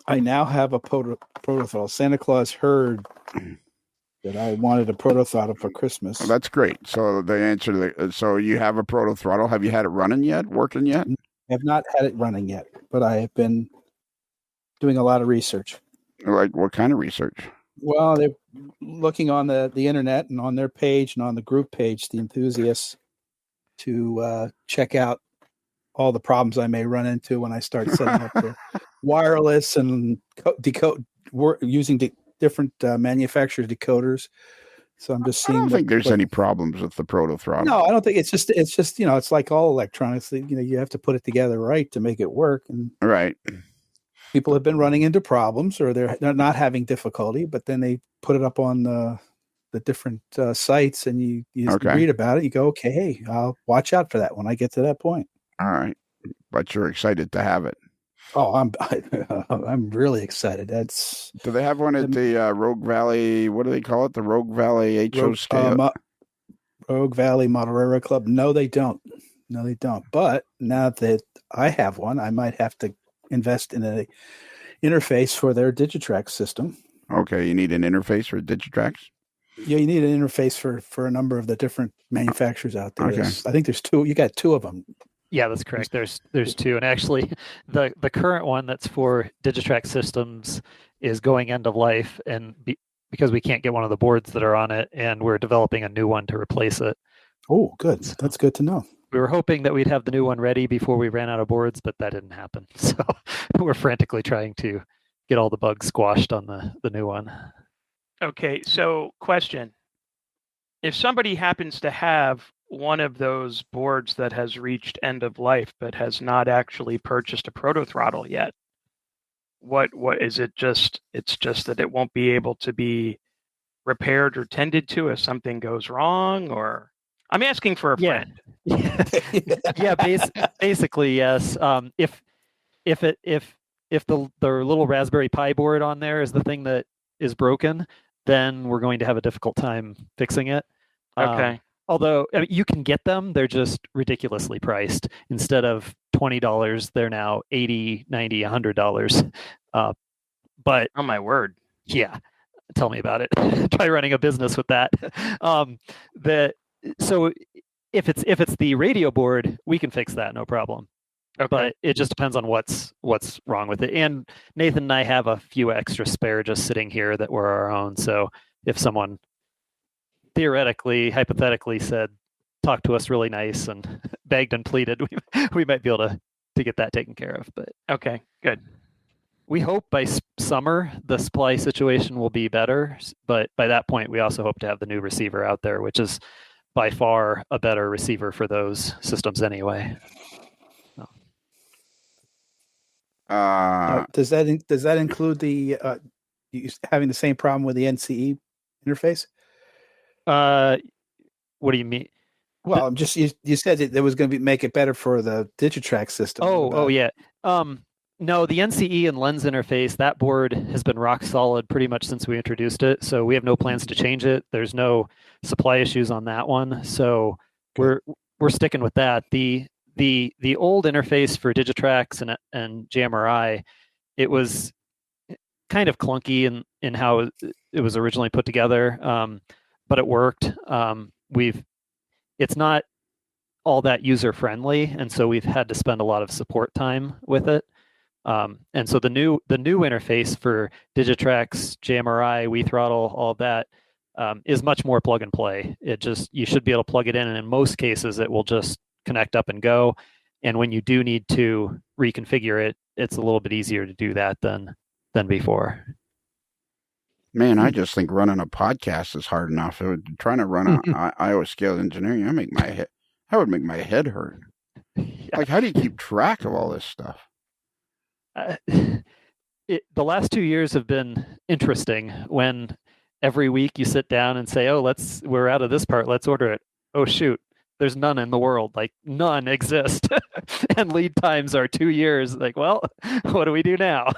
I now have a ProtoThrottle. Santa Claus heard that I wanted a ProtoThrottle for Christmas. Oh, that's great. So the answer so you have a ProtoThrottle. Have you had it working yet? I have not had it running yet, but I have been doing a lot of research. Like what kind of research? Well, they're looking on the internet and on their page and on the group page, the enthusiasts, to check out all the problems I may run into when I start setting up the wireless and decode using different manufacturer decoders. So I'm just seeing. I don't think there's any problems with the ProtoThrottle. No, I don't think it's just it's like all electronics. You have to put it together right to make it work. And right. People have been running into problems, or they're not having difficulty, but then they put it up on the different sites, and you read about it. You go, okay, hey, I'll watch out for that when I get to that point. All right, but you're excited to have it. Oh, I'm really excited. Do they have one at the Rogue Valley? What do they call it? The Rogue Valley HO scale. Rogue Valley Model Railroad Club. No, they don't. No, they don't. But now that I have one, I might have to invest in an interface for their Digitrax system. Okay, you need an interface for Digitrax? Yeah, you need an interface for a number of the different manufacturers out there. Okay. I think there's two. You got two of them. Yeah, that's correct. There's two, and actually, the current one that's for Digitrax systems is going end of life, and because we can't get one of the boards that are on it, and we're developing a new one to replace it. Oh, good. That's good to know. We were hoping that we'd have the new one ready before we ran out of boards, but that didn't happen. So we're frantically trying to get all the bugs squashed on the new one. Okay, so question. If somebody happens to have one of those boards that has reached end of life but has not actually purchased a ProtoThrottle yet, what is it? It's just that it won't be able to be repaired or tended to if something goes wrong, or I'm asking for a friend. Yeah, basically yes. If the little Raspberry Pi board on there is the thing that is broken, then we're going to have a difficult time fixing it. Okay. Although you can get them, they're just ridiculously priced. Instead of $20, they're now $80, $90, $100. But oh my word, yeah, tell me about it. Try running a business with that. So if it's the radio board, we can fix that, no problem. Okay. But it just depends on what's wrong with it. And Nathan and I have a few extra spare just sitting here that were our own. So if someone theoretically, hypothetically said, talk to us really nice and begged and pleaded, we might be able to get that taken care of. But okay, good. We hope by summer the supply situation will be better. But by that point, we also hope to have the new receiver out there, which is by far a better receiver for those systems anyway. Does that include the having the same problem with the NCE interface? What do you mean? Well, I'm just you said that there was going to make it better for the Digitrax system. Oh yeah. No, the NCE and lens interface, that board has been rock solid pretty much since we introduced it. So we have no plans to change it. There's no supply issues on that one. So we're sticking with that. The old interface for Digitrax and JMRI, it was kind of clunky in how it was originally put together, but it worked. It's not all that user friendly, and so we've had to spend a lot of support time with it. And so the new interface for Digitrax, JMRI, WeThrottle, all of that is much more plug and play. You should be able to plug it in, and in most cases, it will just connect up and go. And when you do need to reconfigure it, it's a little bit easier to do that than before. Man, I just think running a podcast is hard enough. Trying to run a Iowa Scale Engineering, that would make my head hurt. Yeah. Like, how do you keep track of all this stuff? The last 2 years have been interesting when every week you sit down and say, oh, we're out of this part, let's order it. Oh, shoot, there's none in the world. Like, none exist. And lead times are 2 years. Like, well, what do we do now?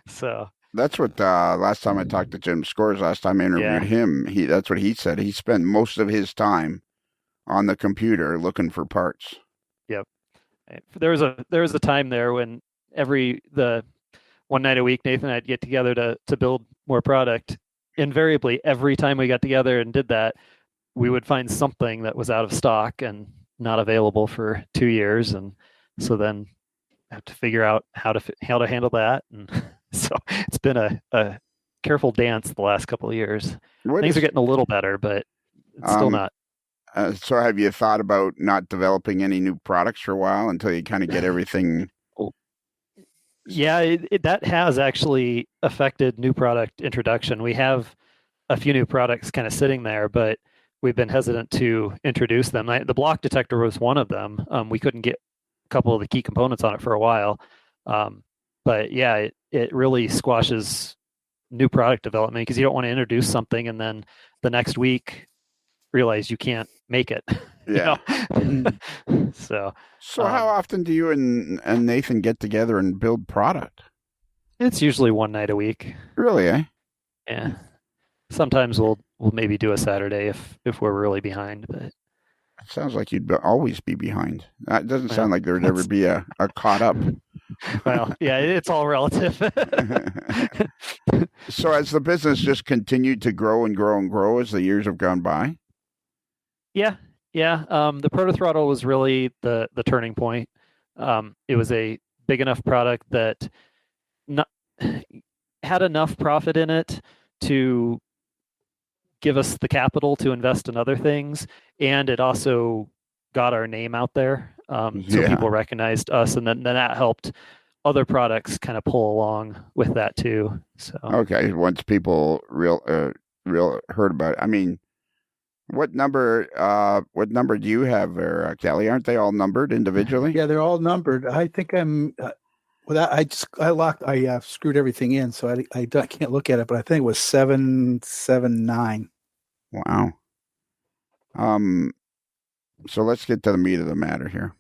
So that's what last time I talked to Jim Scores, last time I interviewed him, that's what he said. He spent most of his time on the computer looking for parts. Yep. There was a time there when the one night a week, Nathan and I'd get together to build more product. Invariably, every time we got together and did that, we would find something that was out of stock and not available for 2 years, and so then have to figure out how to handle that. And so it's been a careful dance the last couple of years. Things are getting a little better, but it's still not. So have you thought about not developing any new products for a while until you kind of get everything? Yeah, that has actually affected new product introduction. We have a few new products kind of sitting there, but we've been hesitant to introduce them. The block detector was one of them. We couldn't get a couple of the key components on it for a while. But yeah, it really squashes new product development because you don't want to introduce something and then the next week realize you can't make it. Yeah. So how often do you and Nathan get together and build product? It's usually one night a week. Really, eh? Yeah. Sometimes we'll maybe do a Saturday if we're really behind, but sounds like you'd always be behind. That doesn't sound Well, like there'd ever be a caught up. Well, yeah, it's all relative. So has the business just continued to grow and grow and grow as the years have gone by? Yeah. The ProtoThrottle was really the turning point. It was a big enough product that had enough profit in it to give us the capital to invest in other things, and it also got our name out there, so people recognized us, and then that helped other products kind of pull along with that too. So okay, once people real heard about it. I mean, what number do you have there, Kelly? Aren't they all numbered individually? Yeah, they're all numbered. I think I'm. I screwed everything in, so I can't look at it. But I think it was 779. Wow. So let's get to the meat of the matter here.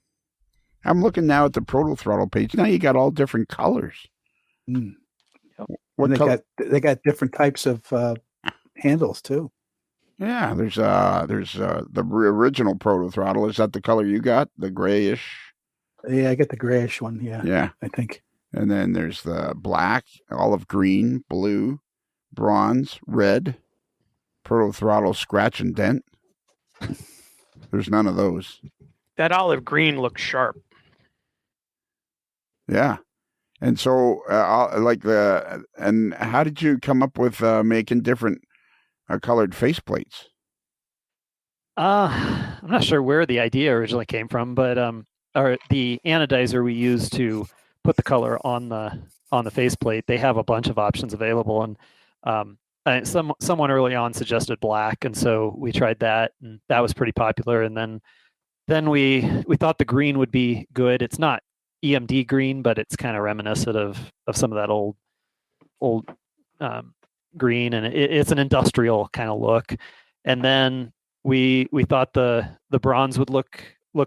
I'm looking now at the ProtoThrottle page. Now you got all different colors. Mm. What color? They got different types of handles too. Yeah, there's the original ProtoThrottle. Is that the color you got? The grayish? Yeah, I get the grayish one. Yeah, I think. And then there's the black, olive green, blue, bronze, red, ProtoThrottle scratch and dent. There's none of those. That olive green looks sharp. Yeah. And so, and how did you come up with making different colored faceplates? I'm not sure where the idea originally came from, but the anodizer we use to put the color on the faceplate, they have a bunch of options available, and someone early on suggested black, and so we tried that, and that was pretty popular. And then we thought the green would be good. It's not EMD green, but it's kind of reminiscent of some of that old green, and it's an industrial kind of look. And then we thought the bronze would look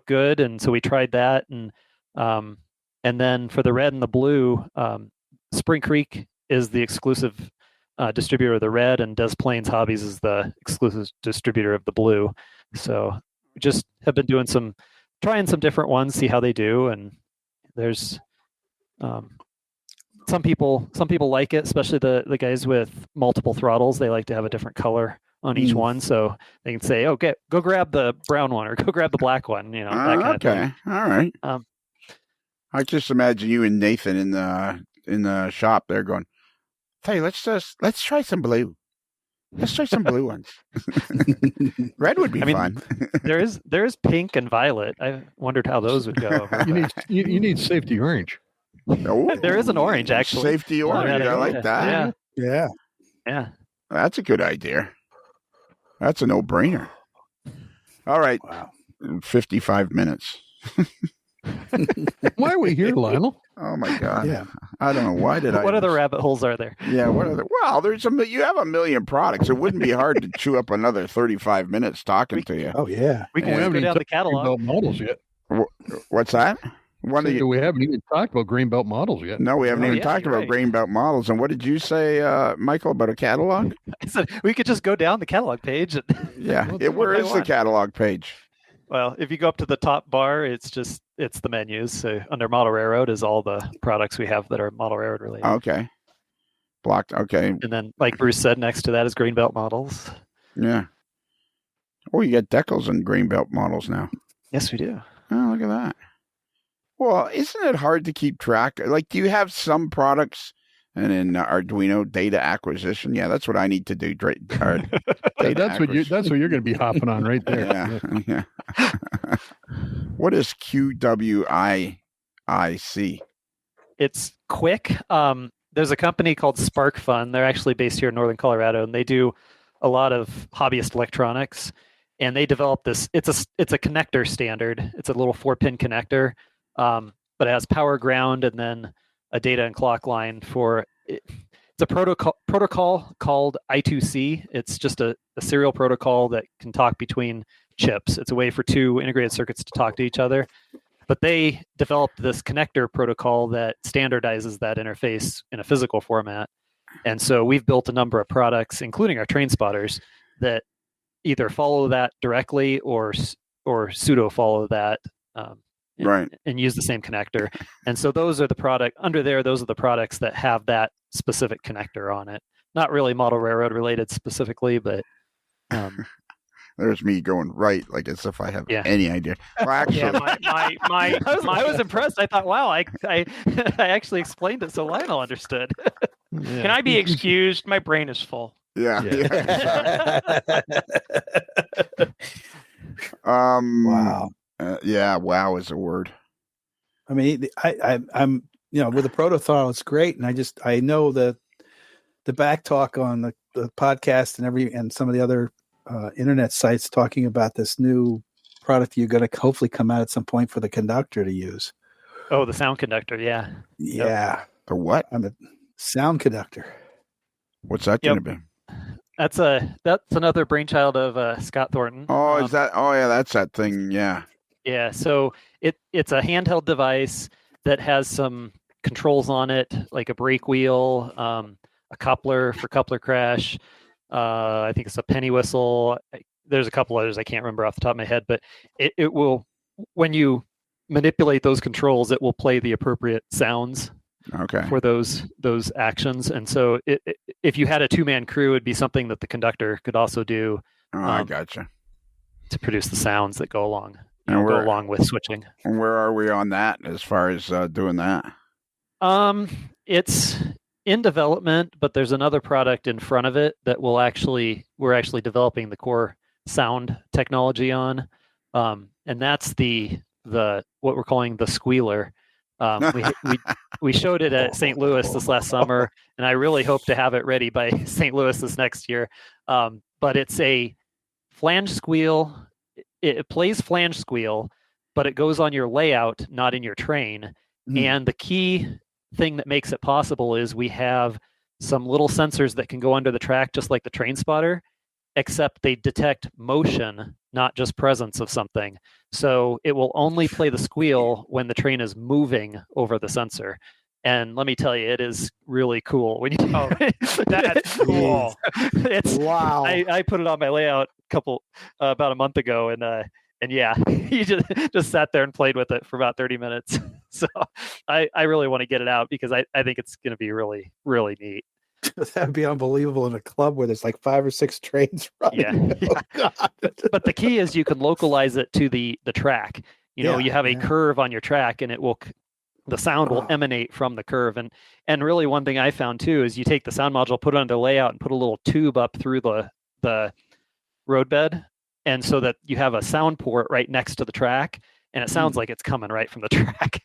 good, and so we tried that. And then for the red and the blue, Spring Creek is the exclusive distributor of the red, and Des Plaines Hobbies is the exclusive distributor of the blue. So we just have been trying some different ones, see how they do. And there's some people like it, especially the guys with multiple throttles. They like to have a different color on each one, so they can say, "Okay, go grab the brown one or go grab the black one." That kind of thing. All right. I just imagine you and Nathan in the shop there going, "Hey, let's try some blue. Let's try some blue ones. Red would be fun." there is pink and violet. I wondered how those would go. You need safety orange. Oh, there is an orange, actually. Safety orange. I like that. Yeah. That's a good idea. That's a no-brainer. All right. Wow. 55 minutes. Why are we here, Lionel? Oh my God. Yeah. I don't know. Why did What other rabbit holes are there? Yeah. Well, you have a million products. It wouldn't be hard to chew up another 35 minutes talking to you. Oh yeah. We can go down the catalog. Greenbelt models yet? What's that? We haven't even talked about Greenbelt models yet. No, we haven't even talked about Greenbelt models. And what did you say, Michael, about a catalog? I said we could just go down the catalog page. Yeah. Where is the catalog page? Well, if you go up to the top bar, it's the menus. So under Model Railroad is all the products we have that are Model Railroad related. Okay. Blocked. Okay. And then, like Bruce said, next to that is Greenbelt models. Yeah. Oh, you got decals and Greenbelt models now. Yes, we do. Oh, look at that. Well, isn't it hard to keep track? Like, do you have some products and in Arduino data acquisition? Yeah, that's what I need to do. That's what you're going to be hopping on right there. Yeah. What is QWIIC? It's quick. There's a company called Spark Fun. They're actually based here in Northern Colorado, and they do a lot of hobbyist electronics. And they developed this. It's a connector standard. It's a little 4-pin connector, but it has power, ground, and then a data and clock line for it. It's a protocol called I2C. It's just a serial protocol that can talk between chips. It's a way for two integrated circuits to talk to each other. But they developed this connector protocol that standardizes that interface in a physical format. And so we've built a number of products, including our train spotters, that either follow that directly or or pseudo follow that. Right. And use the same connector. And so those are the product under there. Those are the products that have that specific connector on it. Not really model railroad related specifically, but there's me going right, like as if I have Yeah. any idea. Well, actually, Yeah, I was impressed. I thought, wow, I actually explained it so Lionel understood. Yeah. Can I be excused? My brain is full. yeah. Wow. Yeah, wow is a word. I mean, I'm with the ProtoThrottle, it's great, and I know the back talk on the podcast and some of the other internet sites talking about this new product you're going to hopefully come out at some point for the conductor to use. Oh, the sound conductor, yeah. Yeah. The what? I'm a sound conductor. What's that going to be? That's another brainchild of Scott Thornton. Oh, is that? Oh, yeah, that's that thing. Yeah. Yeah, so it's a handheld device that has some controls on it, like a brake wheel, a coupler for coupler crash. I think it's a penny whistle. There's a couple others I can't remember off the top of my head, but it will, when you manipulate those controls, it will play the appropriate sounds for those actions. And so if you had a 2-man crew, it'd be something that the conductor could also do. I gotcha. To produce the sounds that go along. And go along with switching. And where are we on that as far as doing that? It's in development, but there's another product in front of it that we're actually developing the core sound technology on, and that's the what we're calling the squealer. We showed it at St. Louis this last summer, and I really hope to have it ready by St. Louis this next year. But it's a flange squeal. It plays flange squeal, but it goes on your layout, not in your train. And the key thing that makes it possible is we have some little sensors that can go under the track, just like the train spotter, except they detect motion, not just presence of something. So it will only play the squeal when the train is moving over the sensor. And let me tell you, it is really cool. When you that's cool. It's wow. I put it on my layout about a month ago, and yeah, he just sat there and played with it for about 30 minutes. So I really want to get it out because I think it's going to be really, really neat. That'd be unbelievable in a club where there's like 5 or 6 trains running. Yeah. Oh, God. But the key is you can localize it to the track. You have a curve on your track, and the sound will emanate from the curve. And really one thing I found too is you take the sound module, put it on the layout, and put a little tube up through the roadbed, and so that you have a sound port right next to the track, and it sounds like it's coming right from the track.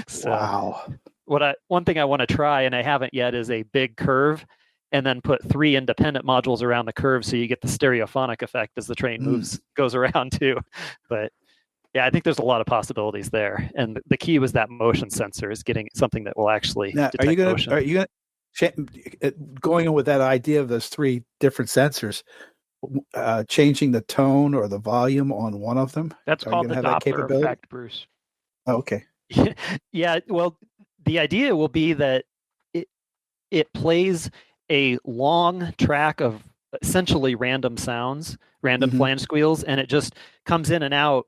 So wow. One thing I want to try, and I haven't yet, is a big curve, and then put 3 independent modules around the curve, so you get the stereophonic effect as the train goes around too. But yeah, I think there's a lot of possibilities there, and the key was that motion sensor is getting something that will actually detect motion. Are you going on with that idea of those 3 different sensors? Changing the tone or the volume on one of them? That's called the Doppler effect, Bruce. Oh, okay. Yeah, well, the idea will be that it plays a long track of essentially random sounds, random flange squeals, and it just comes in and out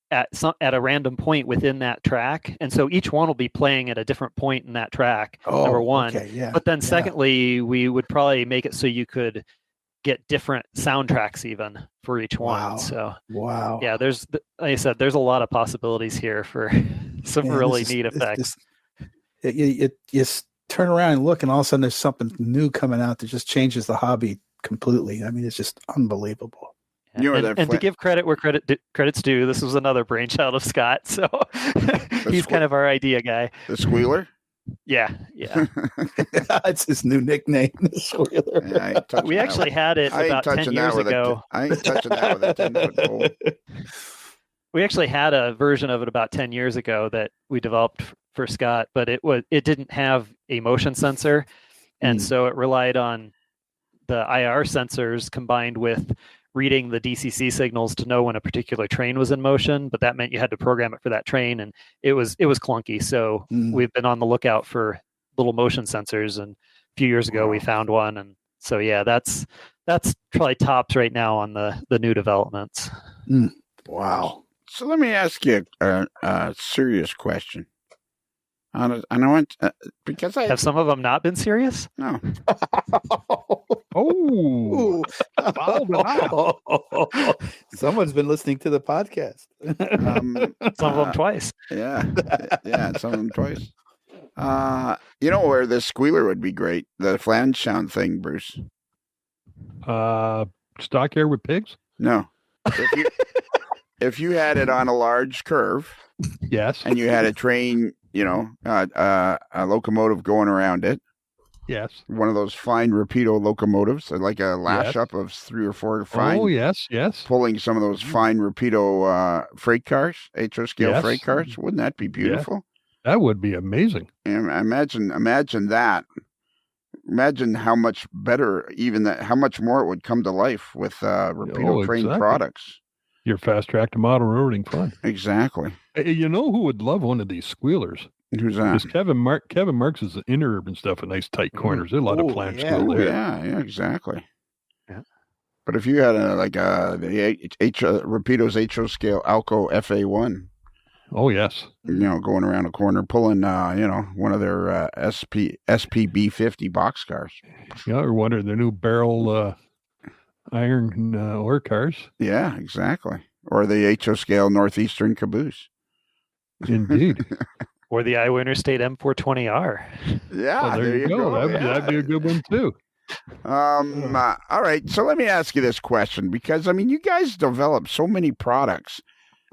at a random point within that track. And so each one will be playing at a different point in that track, number one. Okay, yeah. But then secondly, we would probably make it so you could get different soundtracks even for each one. So yeah, like I said, there's a lot of possibilities here for some really neat effects. You turn around and look, and all of a sudden there's something new coming out that just changes the hobby completely. I mean, it's just unbelievable. And to give credit where credit's due, this was another brainchild of Scott. So he's kind of our idea guy. The squealer? Yeah. It's his new nickname, the squealer. Yeah, we actually had it about 10 years ago. I ain't touching that with a 10-foot pole. We actually had a version of it about 10 years ago that we developed for Scott, but it didn't have a motion sensor, and so it relied on the IR sensors combined with reading the DCC signals to know when a particular train was in motion, but that meant you had to program it for that train, and it was clunky. So we've been on the lookout for little motion sensors, and a few years ago we found one, and so yeah, that's probably tops right now on the new developments. Wow. So let me ask you a serious question. And I want because I Have some of them not been serious? no. Oh, fouled it out. Someone's been listening to the podcast. Some of them twice. Yeah, yeah, some of them twice. You know where the squealer would be great? The flange sound thing, Bruce. Stock air with pigs? No, if you had it on a large curve Yes. and you had a train, a locomotive going around it, Yes. one of those fine Rapido locomotives, like a lash Yes. up of 3 or 4 fine. Oh, yes. Pulling some of those fine Rapido freight cars, HO scale Yes. freight cars. Wouldn't that be beautiful? That would be amazing. And imagine that. Imagine how much better, how much more it would come to life with Rapido train exactly. products. Your fast track to model railroading fun. Exactly. Hey, you know who would love one of these squealers? Who's that? Because Kevin Marks is interurban stuff in nice tight corners. There's a lot of flange yeah. squeal there. Yeah, exactly. Yeah. But if you had Rapido's HO scale Alco FA1, Oh, yes. going around a corner, pulling, one of their SPB 50 boxcars. Yeah, or one of their new barrel iron ore cars. Yeah, exactly. Or the HO scale Northeastern caboose. Indeed. Or the Iowa Interstate M420R. Yeah, Well, there you go. That'd be a good one, too. All right. So let me ask you this question, because, you guys develop so many products.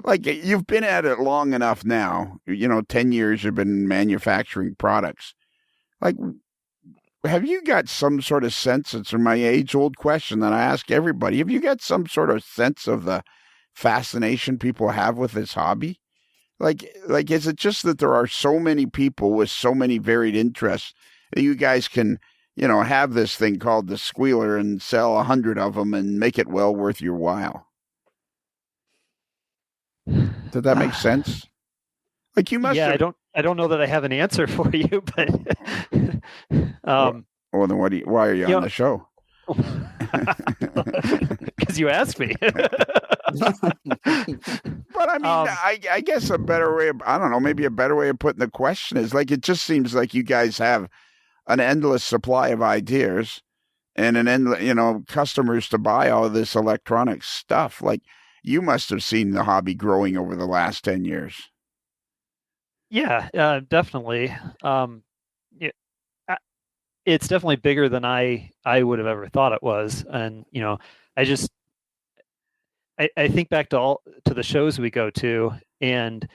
Like, you've been at it long enough now, 10 years you've been manufacturing products. Like, have you got some sort of sense? It's my age-old question that I ask everybody. Have you got some sort of sense of the fascination people have with this hobby? Like, is it just that there are so many people with so many varied interests that you guys can, have this thing called the squealer and sell 100 of them and make it well worth your while? Did that make sense? Like, you must. Yeah, I don't know that I have an answer for you, but Well, then why are you on the show? Because you asked me. But I guess a better way of, I don't know, maybe a better way of putting the question is, like, it just seems like you guys have an endless supply of ideas and an endless, customers to buy all of this electronic stuff. Like, you must have seen the hobby growing over the last 10 years. Yeah, definitely. It's definitely bigger than I would have ever thought it was. And, I think back to the shows we go to, and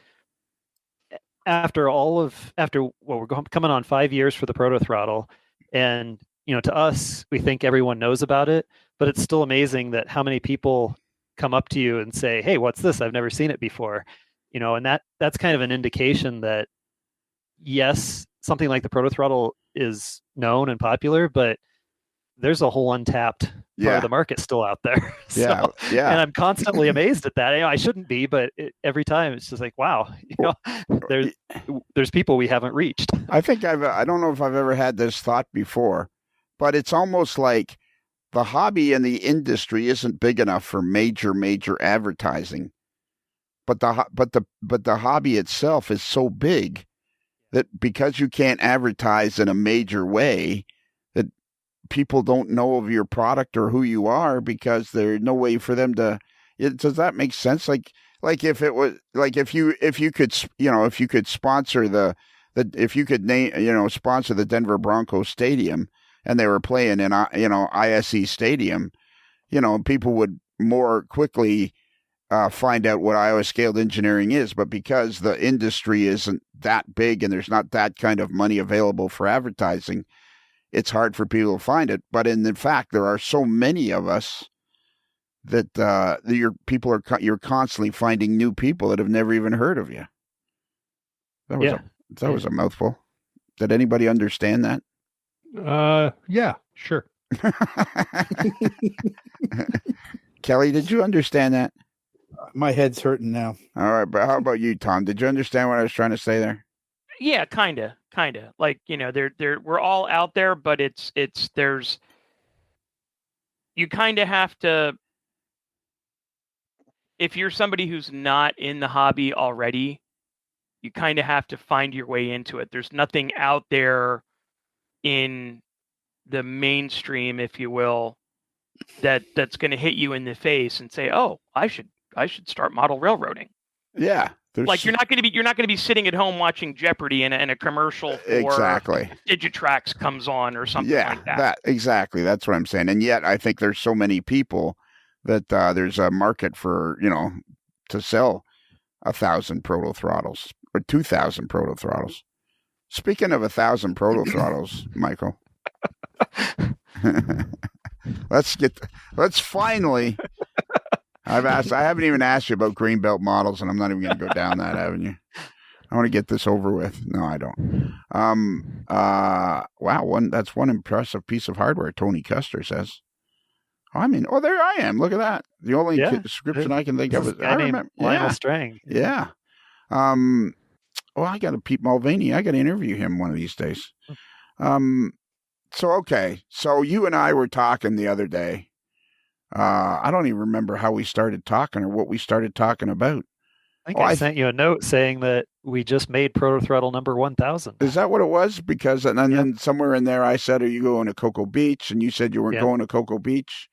after we're coming on 5 years for the ProtoThrottle, and to us, we think everyone knows about it, but it's still amazing that how many people come up to you and say, "Hey, what's this? I've never seen it before." And that's kind of an indication that, yes, something like the ProtoThrottle is known and popular, but there's a whole untapped part of the market still out there. So, yeah. And I'm constantly amazed at that. I shouldn't be, but every time it's just like, wow, there's people we haven't reached. I think I don't know if I've ever had this thought before, but it's almost like the hobby and the industry isn't big enough for major advertising. But the hobby itself is so big that because you can't advertise in a major way, that people don't know of your product or who you are, because there's no way for them to. Does that make sense? Like if it was like if you could sponsor if you could name sponsor the Denver Broncos stadium and they were playing in ISE stadium, people would more quickly find out what Iowa scaled engineering is. But because the industry isn't that big and there's not that kind of money available for advertising, it's hard for people to find it. But in fact, there are so many of us that you're constantly finding new people that have never even heard of you. That was a mouthful. Did anybody understand that? Yeah, sure. Kelly, did you understand that? My head's hurting now. All right, but how about you, Tom? Did you understand what I was trying to say there? Yeah, kind of. Like, we're all out there, but you kind of have to. if you're somebody who's not in the hobby already, you kind of have to find your way into it. There's nothing out there in the mainstream, if you will, that's going to hit you in the face and say, "Oh, I should start model railroading." Yeah. Like you're not going to be sitting at home watching Jeopardy and a commercial for Exactly. Digitrax comes on or something like that. Yeah, exactly. That's what I'm saying. And yet I think there's so many people that there's a market for, to sell 1,000 ProtoThrottles or 2,000 ProtoThrottles. Speaking of 1,000 ProtoThrottles, Michael, let's finally. I haven't even asked you about Greenbelt models, and I'm not even going to go down that avenue. I want to get this over with. No, I don't. Wow, that's one impressive piece of hardware, Tony Custer says. There I am. Look at that. The only description I can think of is I remember Lionel Strang. Yeah. I got to Pete Mulvaney. I got to interview him one of these days. So you and I were talking the other day. I don't even remember how we started talking or what we started talking about. I think I sent you a note saying that we just made ProtoThrottle number 1,000. Is that what it was? Because then somewhere in there I said, "Are you going to Cocoa Beach?" And you said you weren't going to Cocoa Beach.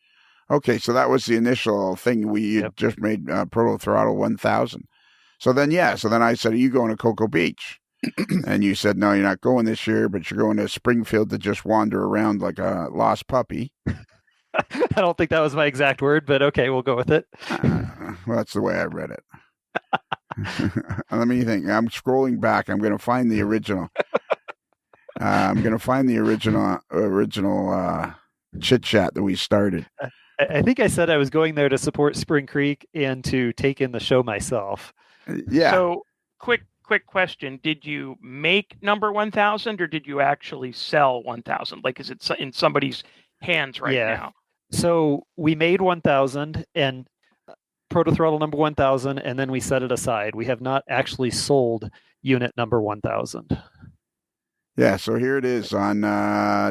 Okay, so that was the initial thing. We just made ProtoThrottle 1,000. So then I said, "Are you going to Cocoa Beach?" And you said, "No, you're not going this year, but you're going to Springfield to just wander around like a lost puppy." I don't think that was my exact word, but okay, we'll go with it. Well, that's the way I read it. Let me think. I'm scrolling back. I'm going to find the original. I'm going to find the original chit chat that we started. I think I said I was going there to support Spring Creek and to take in the show myself. Yeah. So, quick question: did you make number 1,000, or did you actually sell 1,000? Like, is it in somebody's hands right now? So we made 1,000 and ProtoThrottle number 1,000, and then we set it aside. We have not actually sold unit number 1,000. Yeah, so here it is on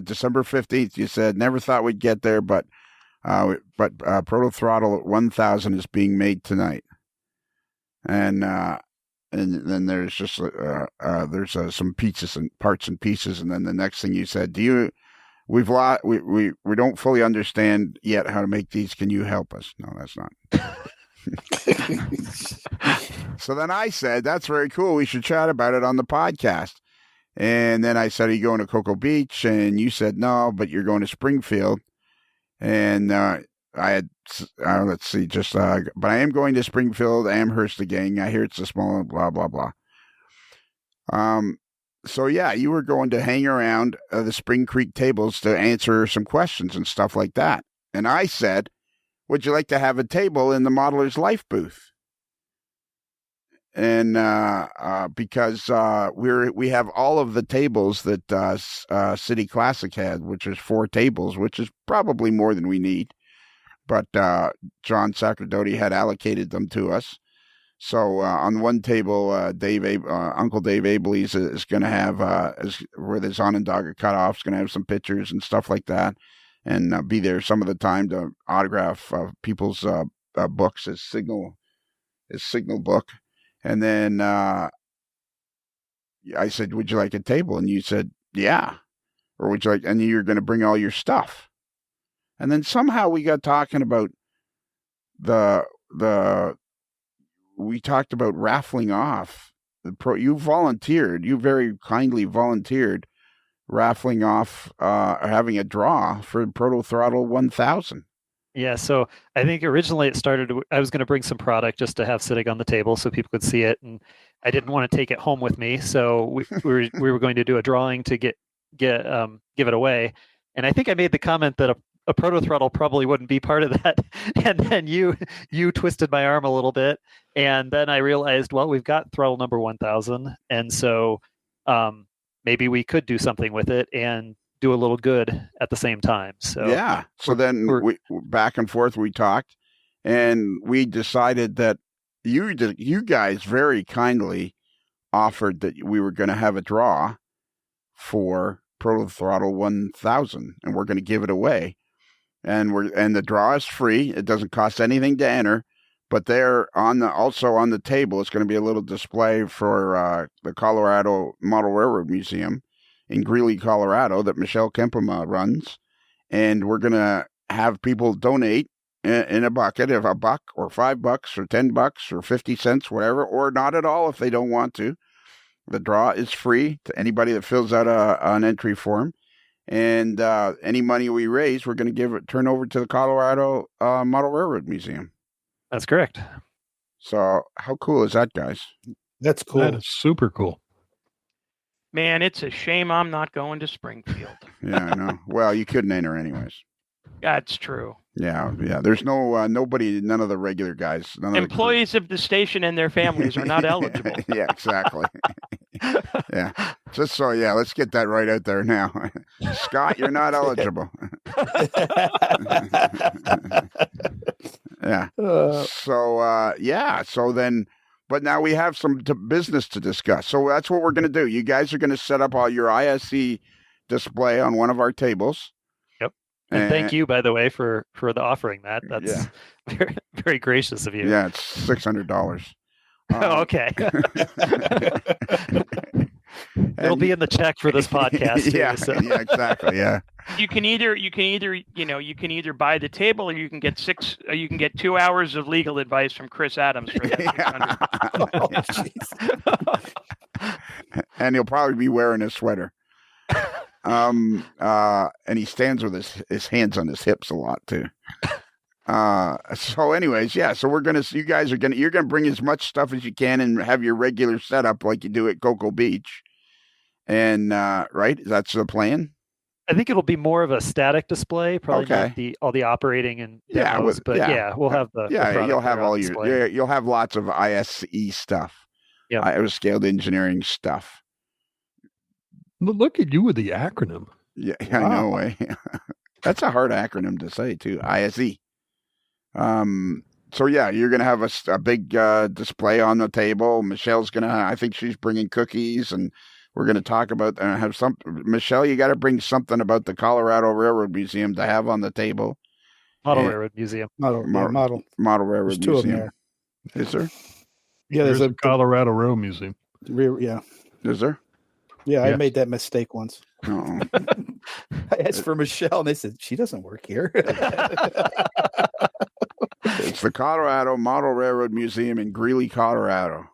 December 15th. You said, "Never thought we'd get there, but ProtoThrottle 1,000 is being made tonight." And then there's just there's some pieces and parts and pieces, and then the next thing you said, we don't fully understand yet how to make these. Can you help us? No, that's not. So then I said, "That's very cool. We should chat about it on the podcast." And then I said, "Are you going to Cocoa Beach?" And you said, "No, but you're going to Springfield." And I had, let's see, but I am going to Springfield, Amherst again. I hear it's a small, blah, blah, blah. So yeah, you were going to hang around the Spring Creek tables to answer some questions and stuff like that. And I said, "Would you like to have a table in the Modeler's Life booth?" And because we have all of the tables that City Classic had, which is 4 tables, which is probably more than we need. But John Sacerdoti had allocated them to us. So on one table, Uncle Dave Abley's is going to have where this Onondaga cutoff is going to have some pictures and stuff like that, and be there some of the time to autograph people's books, his signal book. And then I said, "Would you like a table?" And you said, "Yeah." Or would you like? And you're going to bring all your stuff. And then somehow we got talking about we talked about raffling off. You very kindly volunteered raffling off, having a draw for ProtoThrottle 1,000. Yeah, so I think originally it started, I was going to bring some product just to have sitting on the table so people could see it, and I didn't want to take it home with me, so we were going to do a drawing to give it away. And I think I made the comment that a ProtoThrottle probably wouldn't be part of that. And then you twisted my arm a little bit. And then I realized, well, we've got throttle number 1,000. And so maybe we could do something with it and do a little good at the same time. So yeah. So then we back and forth, we talked, and we decided that you guys very kindly offered that we were going to have a draw for ProtoThrottle 1,000, and we're going to give it away. And the draw is free. It doesn't cost anything to enter, But there also on the table, it's going to be a little display for the Colorado Model Railroad Museum in Greeley, Colorado, that Michelle Kempema runs. And we're going to have people donate in a bucket of $1 or $5 or $10 or 50 cents, whatever, or not at all if they don't want to. The draw is free to anybody that fills out an entry form. And any money we raise, we're going to turn over to the Colorado Model Railroad Museum. That's correct. So how cool is that, guys? That's cool. That is super cool. Man, it's a shame I'm not going to Springfield. Yeah, I know. Well, you couldn't enter anyways. That's true. Yeah. There's nobody, none of the regular guys. Employees of the station and their families are not eligible. Yeah, exactly. Yeah. Just so, let's get that right out there now. Scott, you're not eligible. Yeah. So then, but now we have some business to discuss. So that's what we're going to do. You guys are going to set up all your ISE display on one of our tables. Yep. And thank you, by the way, for the offering that. That's very, very gracious of you. Yeah, it's $600. Okay. It'll be in the check for this podcast. Too, yeah, exactly. Yeah. You can either buy the table, or you can get 2 hours of legal advice from Chris Adams for that. And he'll probably be wearing a sweater. And he stands with his hands on his hips a lot too. So anyways, so you're gonna bring as much stuff as you can and have your regular setup like you do at Cocoa Beach. And right, that's the plan. I think it'll be more of a static display, probably not all the operating and demos, we'll have the you'll have all display. you'll have lots of ISE stuff. Yeah, scaled engineering stuff. Look at you with the acronym. Yeah, I know. That's a hard acronym to say too. ISE. So you're gonna have a big display on the table. Michelle's I think she's bringing cookies, and we're gonna talk about Michelle, you got to bring something about the Colorado Railroad Museum to have on the table. Railroad Museum. Model Railroad There's two Museum. of them there. Is there? Yeah, there's a Colorado Railroad Museum. Yeah. Is there? Yeah, I made that mistake once. Uh-oh. I asked for Michelle, and they said, she doesn't work here. It's the Colorado Model Railroad Museum in Greeley, Colorado,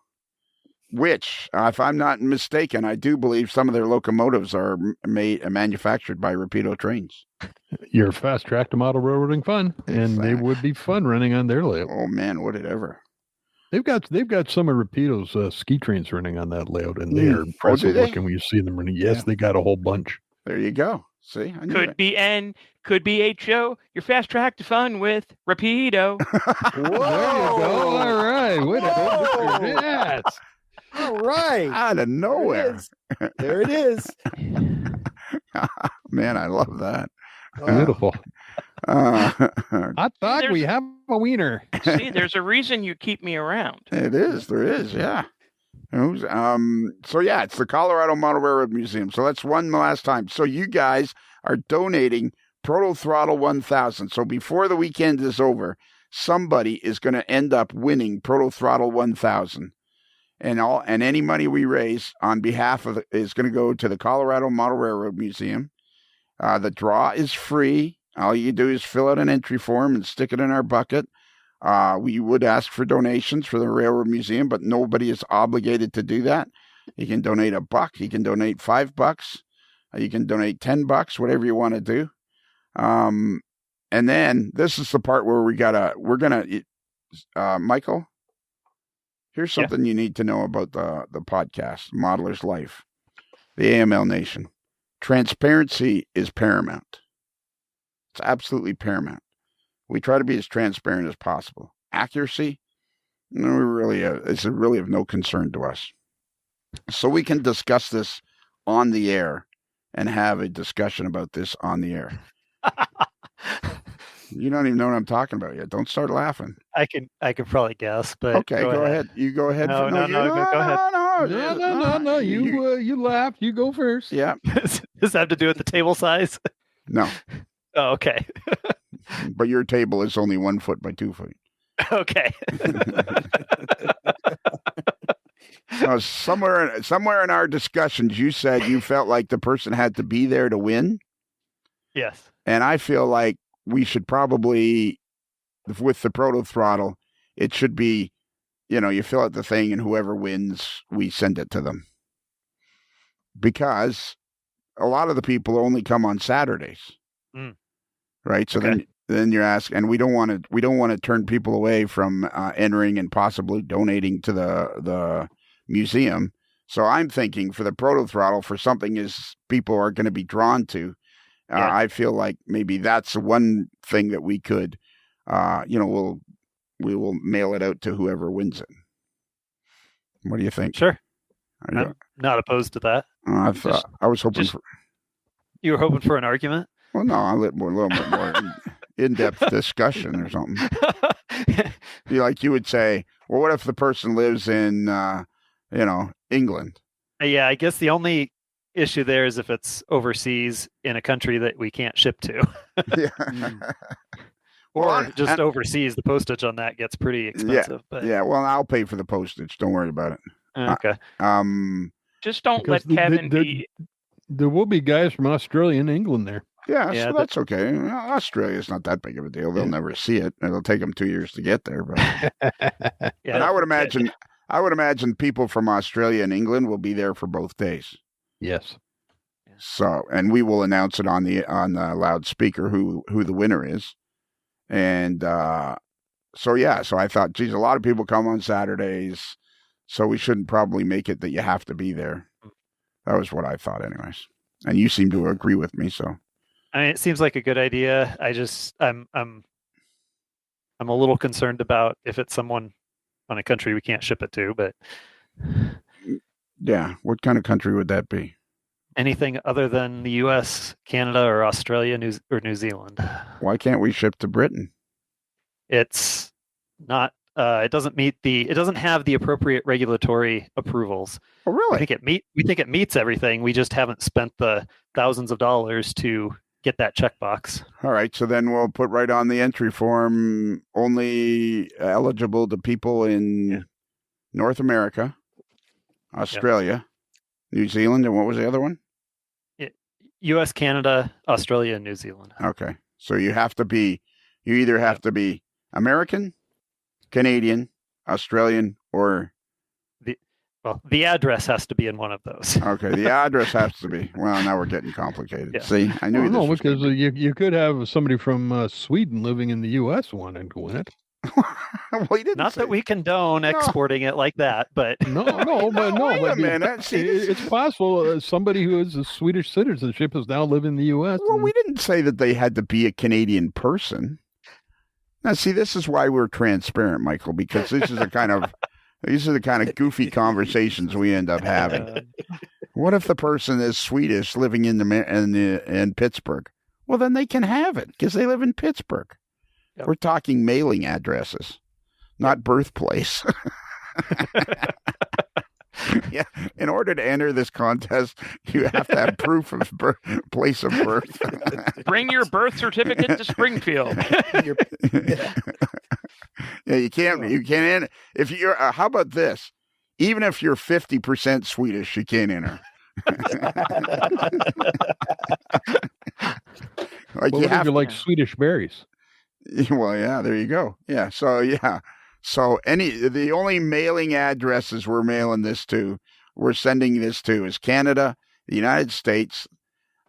which, if I'm not mistaken, I do believe some of their locomotives are manufactured by Rapido Trains. You're fast track to model railroading fun, and they would be fun running on their layout. Oh man, would it ever! They've got some of Rapido's ski trains running on that layout, and they are impressive looking when you see them running. Yes, they got a whole bunch. There you go. See, could be HO. Your fast track to fun with Rapido. Whoa! There you go. All right. Way to go. Yes. All right. Out of nowhere. There it is. Man, I love that. Beautiful. Hot dog, we have a wiener. See, there's a reason you keep me around. There is, yeah. It's the Colorado Model Railroad Museum. So that's one last time. So you guys are donating ProtoThrottle 1000. So before the weekend is over, somebody is going to end up winning ProtoThrottle 1000. And any money we raise on behalf of is going to go to the Colorado Model Railroad Museum. The draw is free. All you do is fill out an entry form and stick it in our bucket. We would ask for donations for the Railroad Museum, but nobody is obligated to do that. You can donate $1. You can donate $5. You can donate $10, whatever you want to do. And then this is the part where Michael, here's something you need to know about the podcast, Modeler's Life, the AML Nation. Transparency is paramount. It's absolutely paramount. We try to be as transparent as possible. Accuracy, it's really of no concern to us. So we can discuss this on the air and have a discussion about this on the air. You don't even know what I'm talking about yet. Don't start laughing. I can probably guess, but okay, go ahead. You go ahead. No, go ahead. No. You laugh. You go first. Yeah. Does that have to do with the table size? No. Oh, okay. But your table is only 1 foot by 2 feet. Okay. Somewhere in our discussions, you said you felt like the person had to be there to win. Yes. And I feel like we should probably, with the ProtoThrottle, it should be, you fill out the thing and whoever wins, we send it to them. Because a lot of the people only come on Saturdays. Right? So Okay. then you're asking, and we don't want to turn people away from entering and possibly donating to the museum. So I'm thinking for the ProtoThrottle, for something as people are going to be drawn to, I feel like maybe that's one thing that we could, we will mail it out to whoever wins it. What do you think? Sure. You, I'm not opposed to that. I was hoping just- for. You were hoping for an argument? Well, no, a little bit more in-depth discussion or something. You would say, well, what if the person lives in, England? Yeah, I guess the only issue there is if it's overseas in a country that we can't ship to. Yeah. Or just overseas, the postage on that gets pretty expensive. But Yeah, well, I'll pay for the postage. Don't worry about it. okay. Just don't Because let Kevin be. There will be guys from Australia and England there. Yeah, Yeah, so that's okay. Australia's not that big of a deal. They'll never see it. It'll take them 2 years to get there. But, Yeah, but I would imagine people from Australia and England will be there for both days. Yes. So, and we will announce it on the loudspeaker who the winner is. And so I thought, geez, a lot of people come on Saturdays, so we shouldn't probably make it that you have to be there. That was what I thought, anyways. And you seem to agree with me, so. I mean, it seems like a good idea. I'm a little concerned about if it's someone on a country we can't ship it to, but Yeah, what kind of country would that be? anything other than the U.S., Canada, or Australia, or New Zealand. Why can't we ship to Britain? It's not. It doesn't have the appropriate regulatory approvals. Oh, really? We think it meets everything. We just haven't spent the thousands of dollars to get that checkbox. All right, so then we'll put right on the entry form, only eligible to people in North America, Australia, New Zealand, and what was the other one? U.S., Canada, Australia, and New Zealand. Okay, so you either have to be American, Canadian, Australian, or... the address has to be in one of those. Okay, the address has to be. Well, now we're getting complicated. Yeah. See, I knew No, this was because you could have somebody from Sweden living in the U.S. wanting to win it. Well, he didn't Not say that we condone exporting it like that, but Wait a minute. See, it's possible somebody who has a Swedish citizenship is now living in the U.S. Well, we didn't say that they had to be a Canadian person. Now, see, this is why we're transparent, Michael, because these are the kind of goofy conversations we end up having. What if the person is Swedish living in Pittsburgh? Well, then they can have it because they live in Pittsburgh. Yep. We're talking mailing addresses, not birthplace. Yeah, in order to enter this contest, you have to have proof of place of birth. Bring your birth certificate to Springfield. Yeah, you can't enter. If you're, how about this? Even if you're 50% Swedish, you can't enter. What if you like Swedish berries? Well, yeah, there you go. Yeah, so the only mailing addresses we're sending this to is Canada, the United States,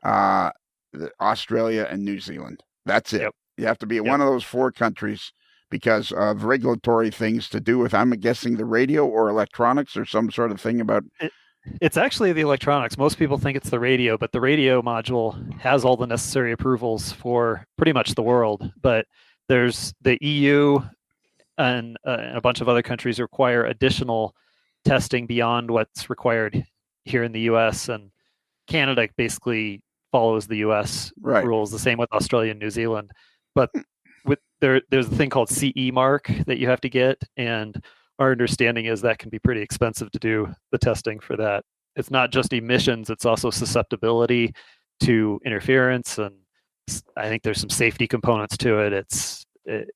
Australia, and New Zealand. That's it. Yep. You have to be in one of those 4 countries because of regulatory things to do with, I'm guessing, the radio or electronics or some sort of thing about... It's actually the electronics. Most people think it's the radio, but the radio module has all the necessary approvals for pretty much the world. But there's the EU and a bunch of other countries require additional testing beyond what's required here in the U.S. and Canada basically follows the U.S. rules. The same with Australia and New Zealand. But there's a thing called CE mark that you have to get, and our understanding is that can be pretty expensive to do the testing for that. It's not just emissions; it's also susceptibility to interference, and I think there's some safety components to it.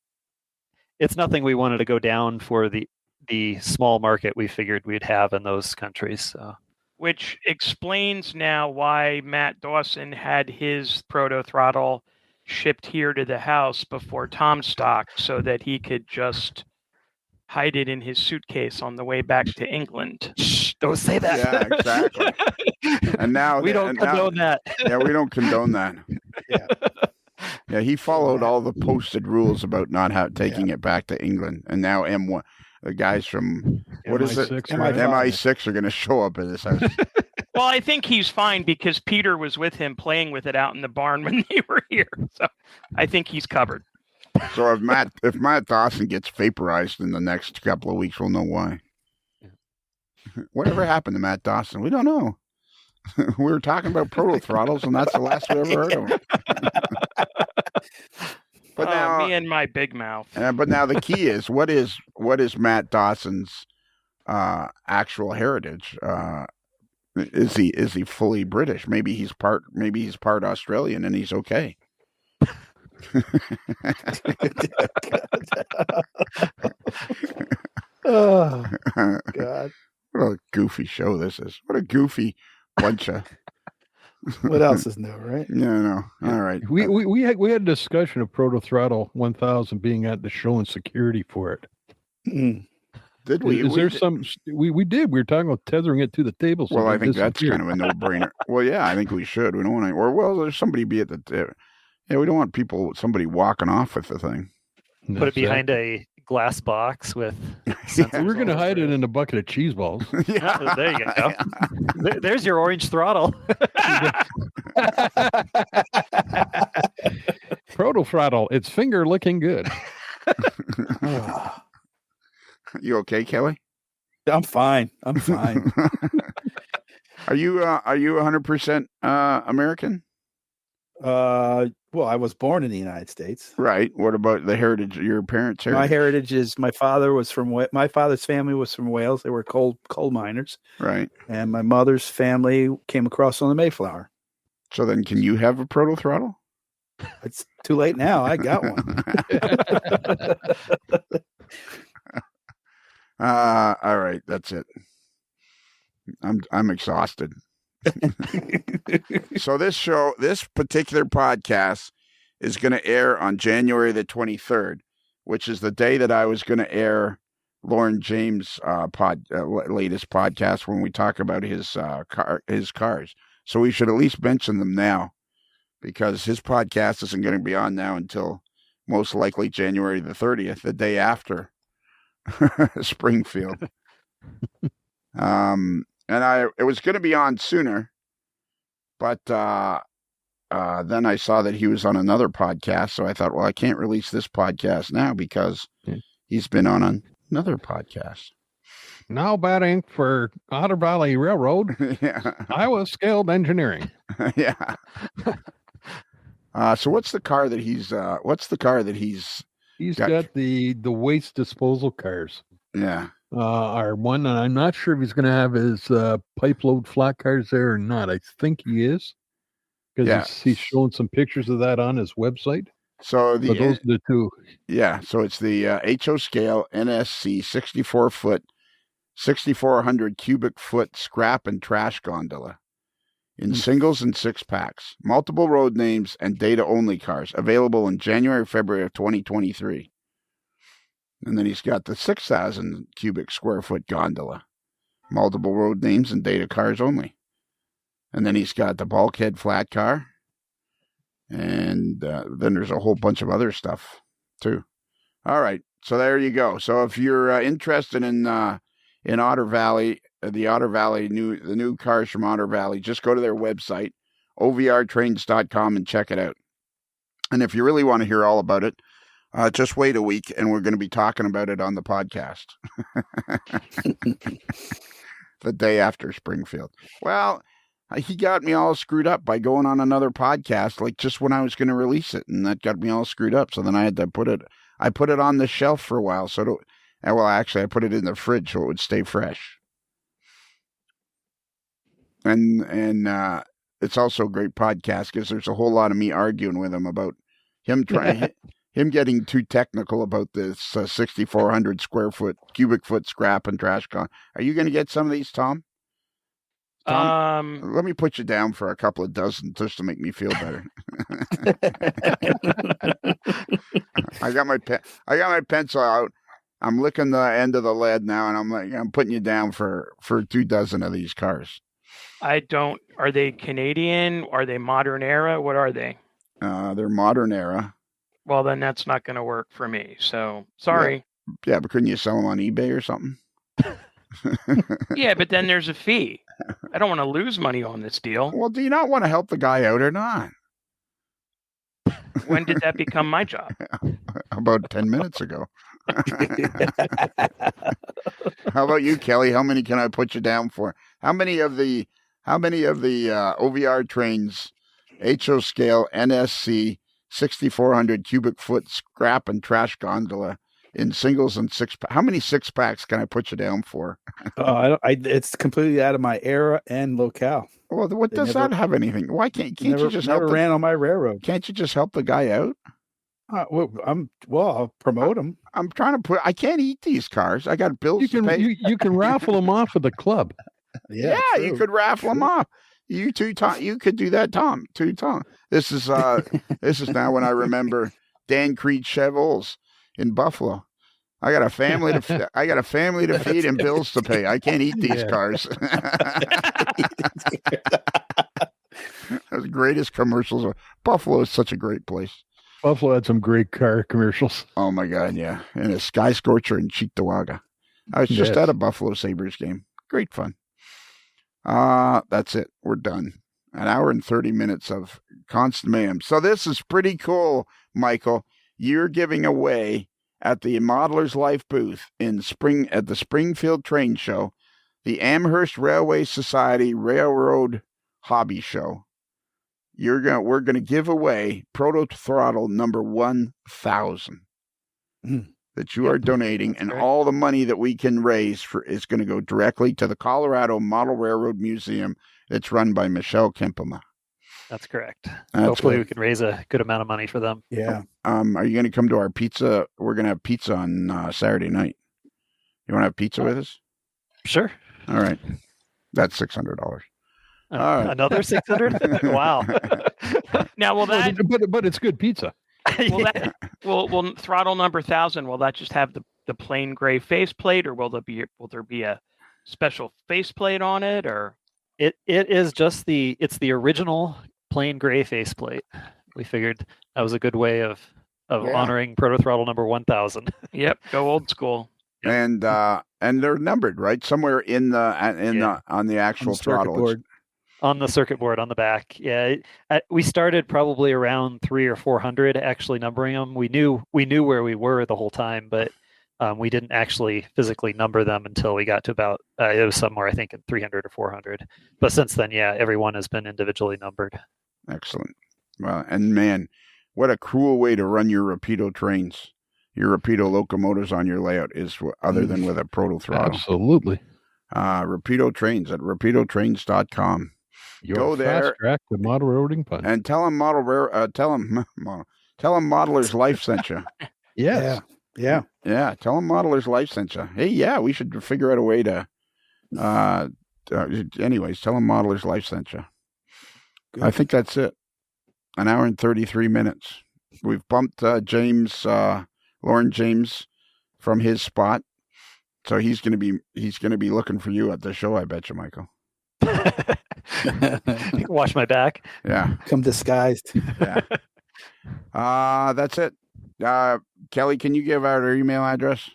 it's nothing we wanted to go down for the small market we figured we'd have in those countries. So. Which explains now why Matt Dawson had his ProtoThrottle shipped here to the house before Tom stock, so that he could just hide it in his suitcase on the way back to England. Shh, don't say that. Yeah, exactly. And now we don't condone that. Yeah, we don't condone that. Yeah. Yeah, he followed all the posted rules about not taking it back to England, and now M1, the guys from what is it? MI6 are going to show up at his house. Well, I think he's fine because Peter was with him playing with it out in the barn when they were here, so I think he's covered. So if Matt Dawson gets vaporized in the next couple of weeks, we'll know why. Whatever happened to Matt Dawson? We don't know. We were talking about ProtoThrottles, and that's the last we ever heard of him. But now, me and my big mouth. But now the key is what is Matt Dawson's actual heritage? Is he fully British? Maybe he's part Australian, and he's okay. Oh God! What a goofy show this is. What a goofy bunch of. What else is new, right? No. All right. We had a discussion of ProtoThrottle 1000 being at the show and security for it. Did we? Is there some? We did. We were talking about tethering it to the table. So well, I think that's kind of a no-brainer. Well, yeah, I think we should. We don't want to. There's somebody be at the. Yeah, we don't want somebody walking off with the thing. Put it behind a glass box with. Yeah, we're going to hide it in a bucket of cheese balls. Yeah, there you go. There's your orange throttle. ProtoThrottle. It's finger looking good. You okay, Kelly? I'm fine. Are you 100% American? Well, I was born in the United States. Right. What about the heritage? Your parents' heritage? My heritage is my father's family was from Wales. They were coal miners. Right. And my mother's family came across on the Mayflower. So then, can you have a ProtoThrottle? It's too late now. I got one. All right. That's it. I'm exhausted. So this particular podcast is going to air on January the 23rd, which is the day that I was going to air Lauren James' latest podcast when we talk about his cars. So we should at least mention them now, because his podcast isn't going to be on now until most likely January the 30th, the day after Springfield. And it was going to be on sooner, but then I saw that he was on another podcast, so I thought, well, I can't release this podcast now because he's been on another podcast. Now batting for Otter Valley Railroad, Yeah. Iowa Scaled Engineering. Yeah. So what's the car that he's He's got the waste disposal cars. Yeah. Are one, and I'm not sure if he's going to have his pipe load flat cars there or not. I think he is, because he's showing some pictures of that on his website. So those are the two. Yeah. So it's the HO scale NSC 64-foot, 6,400 cubic foot scrap and trash gondola in singles and six packs, multiple road names and data only cars available in January, February of 2023. And then he's got the 6,000 cubic square foot gondola, multiple road names and data cars only. And then he's got the bulkhead flat car. And then there's a whole bunch of other stuff too. All right. So there you go. So if you're interested in Otter Valley, the new cars from Otter Valley, just go to their website, ovrtrains.com, and check it out. And if you really want to hear all about it, just wait a week, and we're going to be talking about it on the podcast the day after Springfield. Well, he got me all screwed up by going on another podcast, like just when I was going to release it, and that got me all screwed up. So then I had to put it on the shelf for a while. Actually, I put it in the fridge so it would stay fresh. And it's also a great podcast because there's a whole lot of me arguing with him about him him getting too technical about this 6,400 cubic foot scrap and trash con. Are you going to get some of these, Tom? Let me put you down for a couple of dozen just to make me feel better. I got my pencil out. I'm licking the end of the lead now, and I'm putting you down for 24 of these cars. Are they Canadian? Are they modern era? What are they? They're modern era. Well, then that's not going to work for me. So sorry. Yeah, but couldn't you sell them on eBay or something? Yeah, but then there's a fee. I don't want to lose money on this deal. Well, do you not want to help the guy out or not? When did that become my job? About 10 minutes ago. How about you, Kelly? How many can I put you down for? How many of the OVR trains, HO scale, NSC, 6,400 cubic foot scrap and trash gondola in singles and how many 6-packs can I put you down for? It's completely out of my era and locale. Well, what does that have anything? Why can't you just help? Ran on my railroad. Can't you just help the guy out? I'll promote him. I'm trying to I can't eat these cars. I got bills to pay. You can raffle them off at the club. Yeah, you could raffle them off. You too, Tom. You could do that, Tom. Tom. This is now when I remember Dan Creed Chevroles in Buffalo. I got a family to feed and bills to pay. I can't eat these cars. Those the greatest commercials. Buffalo is such a great place. Buffalo had some great car commercials. Oh my God, yeah. And a Sky Scorcher in Cheektowaga. I was just at a Buffalo Sabres game. Great fun. That's it. We're done. An hour and 30 minutes of constant mayhem. So this is pretty cool, Michael. You're giving away at the Modeler's Life booth at the Springfield Train Show, the Amherst Railway Society Railroad Hobby Show. We're gonna give away ProtoThrottle number 1,000 that you are donating, and all the money that we can raise is going to go directly to the Colorado Model Railroad Museum. It's run by Michelle Kempema. That's correct. Hopefully, we can raise a good amount of money for them. Yeah. Are you going to come to our pizza? We're going to have pizza on Saturday night. You want to have pizza with us? Sure. All right. That's $600. All right. Another 600? Wow. Now, but it's good pizza. Will throttle number 1,000? Will that just have the plain gray faceplate, or will there be a special faceplate on it, or? It is just the original plain gray faceplate. We figured that was a good way of honoring ProtoThrottle number 1,000. Yep, go old school. And they're numbered, right? Somewhere on the actual throttle. On the circuit board on the back. Yeah. We started probably around 300 or 400 actually numbering them. We knew where we were the whole time, but we didn't actually physically number them until we got to about, it was somewhere, I think, in 300 or 400. But since then, everyone has been individually numbered. Excellent. Well, and man, what a cruel way to run your Rapido trains. Your Rapido locomotives on your layout is other than with a ProtoThrottle. Absolutely. Rapido trains at rapidotrains.com. Go there. Fast track to model railroading fun. And tell them Modeler's Life sent you. Yes. Yeah. Tell them Modeler's Life sent you. Hey, we should figure out a way to. Anyways, tell them Modeler's Life sent you. Good. I think that's it. An hour and 33 minutes. We've bumped Lauren James, from his spot, so he's gonna be looking for you at the show. I bet you, Michael. Wash my back. Yeah. Come disguised. Yeah. That's it. Kelly, can you give out our email address?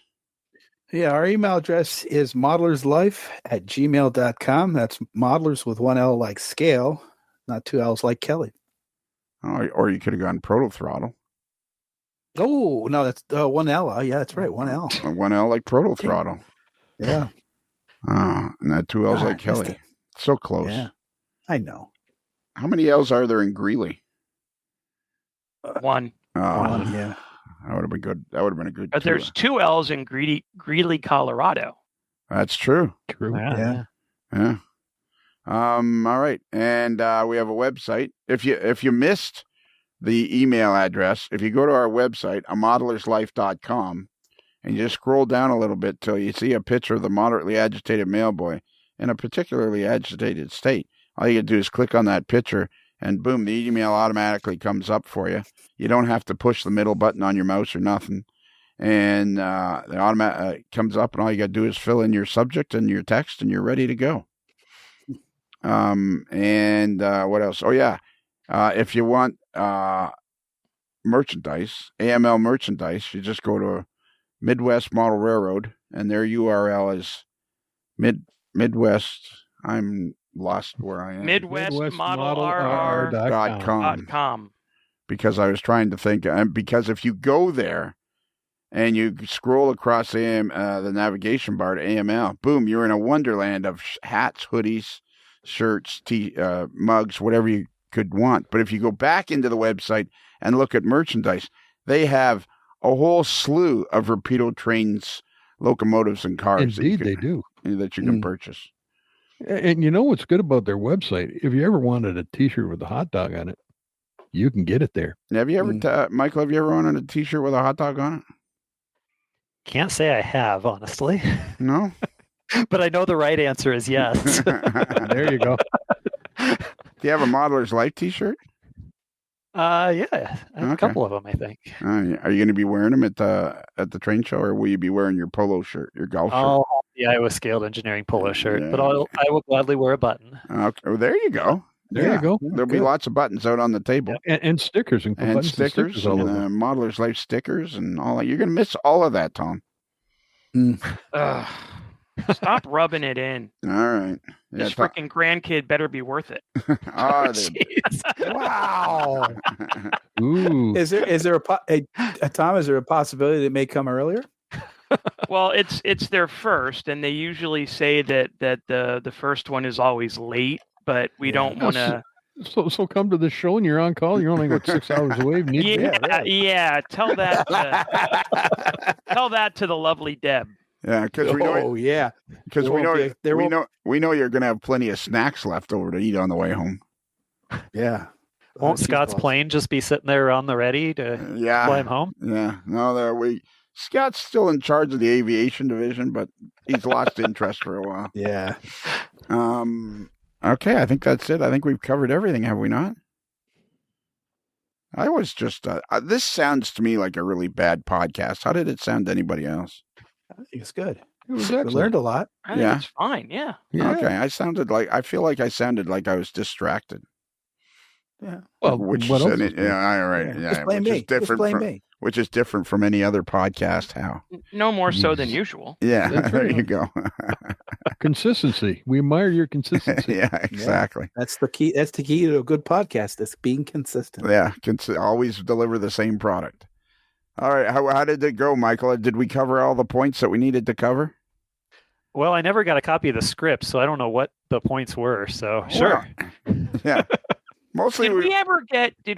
Yeah, our email address is modelerslife@gmail.com. That's modelers with one L like scale, not two L's like Kelly. Oh, or you could have gone ProtoThrottle. Oh, no, that's one L. Yeah, that's right, one L. One L like ProtoThrottle. Yeah. And that two L's like Kelly. So close. Yeah, I know. How many L's are there in Greeley? One. One, yeah. That would have been good. That would have been a good. But there's two L's in Greeley, Colorado. That's true. True. Yeah. All right, and we have a website. If you missed the email address. If you go to our website, amodelerslife.com, and you just scroll down a little bit till you see a picture of the moderately agitated mailboy in a particularly agitated state, all you do is click on that picture, and boom, the email automatically comes up for you. You don't have to push the middle button on your mouse or nothing. And the automatic comes up, and all you got to do is fill in your subject and your text, and you're ready to go. And what else? Oh, yeah. If you want merchandise, AML merchandise, you just go to Midwest Model Railroad, and their URL is Midwest. I'm lost where I am. MidwestModelR.com. Because I was trying to think, because if you go there and you scroll across the navigation bar to AML, boom, you're in a wonderland of hats, hoodies, shirts, mugs, whatever you could want. But if you go back into the website and look at merchandise, they have a whole slew of Rapido trains, locomotives, and cars. Indeed, they do. That you can purchase. And you know what's good about their website? If you ever wanted a T-shirt with a hot dog on it, you can get it there. Have you ever, Michael, have you ever wanted a T-shirt with a hot dog on it? Can't say I have, honestly. No? But I know the right answer is yes. There you go. Do you have a Modeler's Life T-shirt? Yeah, I have a couple of them, I think. Are you going to be wearing them at the train show, or will you be wearing your polo shirt, your golf shirt? I'll have the Iowa Scaled Engineering polo shirt, but I will gladly wear a button. Okay, well, there you go. There you go. There'll be lots of buttons out on the table. And stickers. And stickers and Modeler's Life stickers and all that. You're going to miss all of that, Tom. Stop rubbing it in. All right. This freaking grandkid better be worth it. Wow. Ooh. Is there Tom? Is there a possibility that it may come earlier? Well, it's their first, and they usually say that the first one is always late, but we don't want to. So come to the show and you're on call. You're only 6 hours away. Yeah. Tell that to the lovely Deb. Yeah, because we know. Because we know you're going to have plenty of snacks left over to eat on the way home. Yeah. Won't Scott's plane just be sitting there on the ready to fly him home? Yeah. No, Scott's still in charge of the aviation division, but he's lost interest for a while. Yeah. Okay, I think that's it. I think we've covered everything, have we not? I was just, this sounds to me like a really bad podcast. How did it sound to anybody else? I think it's good. It was We learned a lot. I think it's fine. Yeah. Okay, I feel like I sounded like I was distracted. Yeah. Well, which what is else? all right. Yeah, Just blame me. Just blame me. Which is different from any other podcast. How? No more so than usual. Yeah, That's there right. you go. Consistency. We admire your consistency. Yeah, exactly. That's the key. That's the key to a good podcast. Is being consistent. Yeah, always deliver the same product. All right, how did it go, Michael? Did we cover all the points that we needed to cover? Well, I never got a copy of the script, so I don't know what the points were. So sure. Yeah. Mostly Did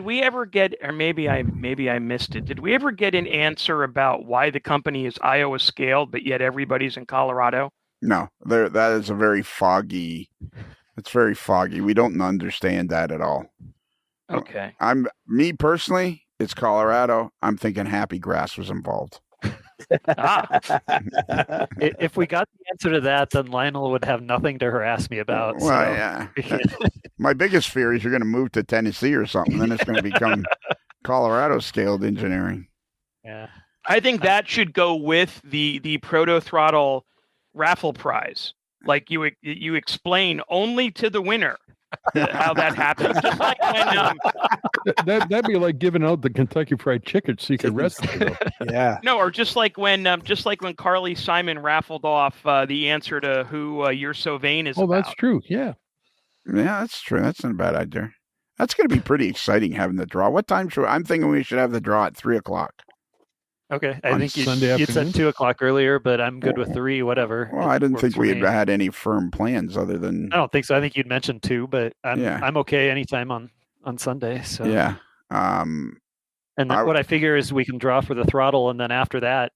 we ever get, or maybe I missed it. Did we ever get an answer about why the company is Iowa scaled, but yet everybody's in Colorado? No, that is a very foggy. It's very foggy. We don't understand that at all. Okay. Me personally, it's Colorado. I'm thinking Happy Grass was involved. If we got the answer to that, then Lionel would have nothing to harass me about. Well, yeah. My biggest fear is you're going to move to Tennessee or something. Then it's going to become Colorado scaled engineering. Yeah. I think that should go with the ProtoThrottle raffle prize. Like you explain only to the winner how that happened. Just like when That'd be like giving out the Kentucky Fried Chicken secret recipe. Yeah. No, or just like when Carly Simon raffled off the answer to who You're So Vain is about. That's true. Yeah. Yeah, that's true. That's not a bad idea. That's going to be pretty exciting having the draw. What time I'm thinking we should have the draw at 3:00. Okay. I On think Sunday you said 2:00 earlier, but I'm good with 3, whatever. Well, I didn't think we had had any firm plans other than. I don't think so. I think you'd mentioned 2, but I'm okay anytime on Sunday. So Yeah. And what I figure is we can draw for the throttle, and then after that,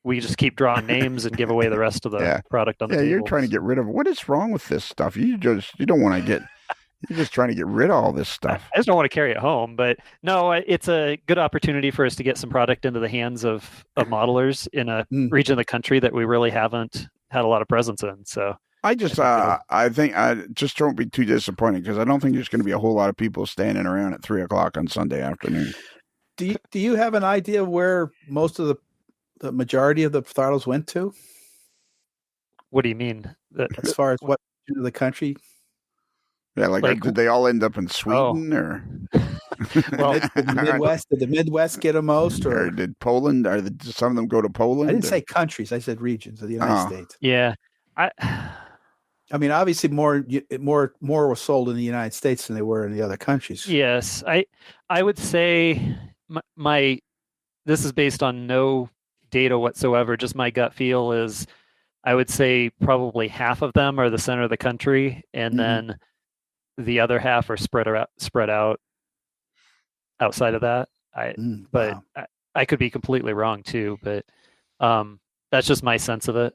we just keep drawing names and give away the rest of the product on the table. You're trying to get rid of. What is wrong with this stuff? You don't want to get. You're just trying to get rid of all this stuff. I just don't want to carry it home. But no, it's a good opportunity for us to get some product into the hands of modelers in a region of the country that we really haven't had a lot of presence in. So I just, I think I just don't be too disappointed because I don't think there's going to be a whole lot of people standing around at 3:00 on Sunday afternoon. Do you have an idea of where most of the majority of the throttles went to? What do you mean? As far as what region of the country? Yeah, like did they all end up in Sweden or? Well, Did the Midwest get the most, or did Poland? Or did some of them go to Poland? I didn't say countries. I said regions of the United States. Yeah, I mean, obviously, more were sold in the United States than they were in the other countries. Yes, I would say my this is based on no data whatsoever. Just my gut feel is, I would say probably half of them are the center of the country, and then the other half are spread out outside of that. But wow. I could be completely wrong too. But that's just my sense of it.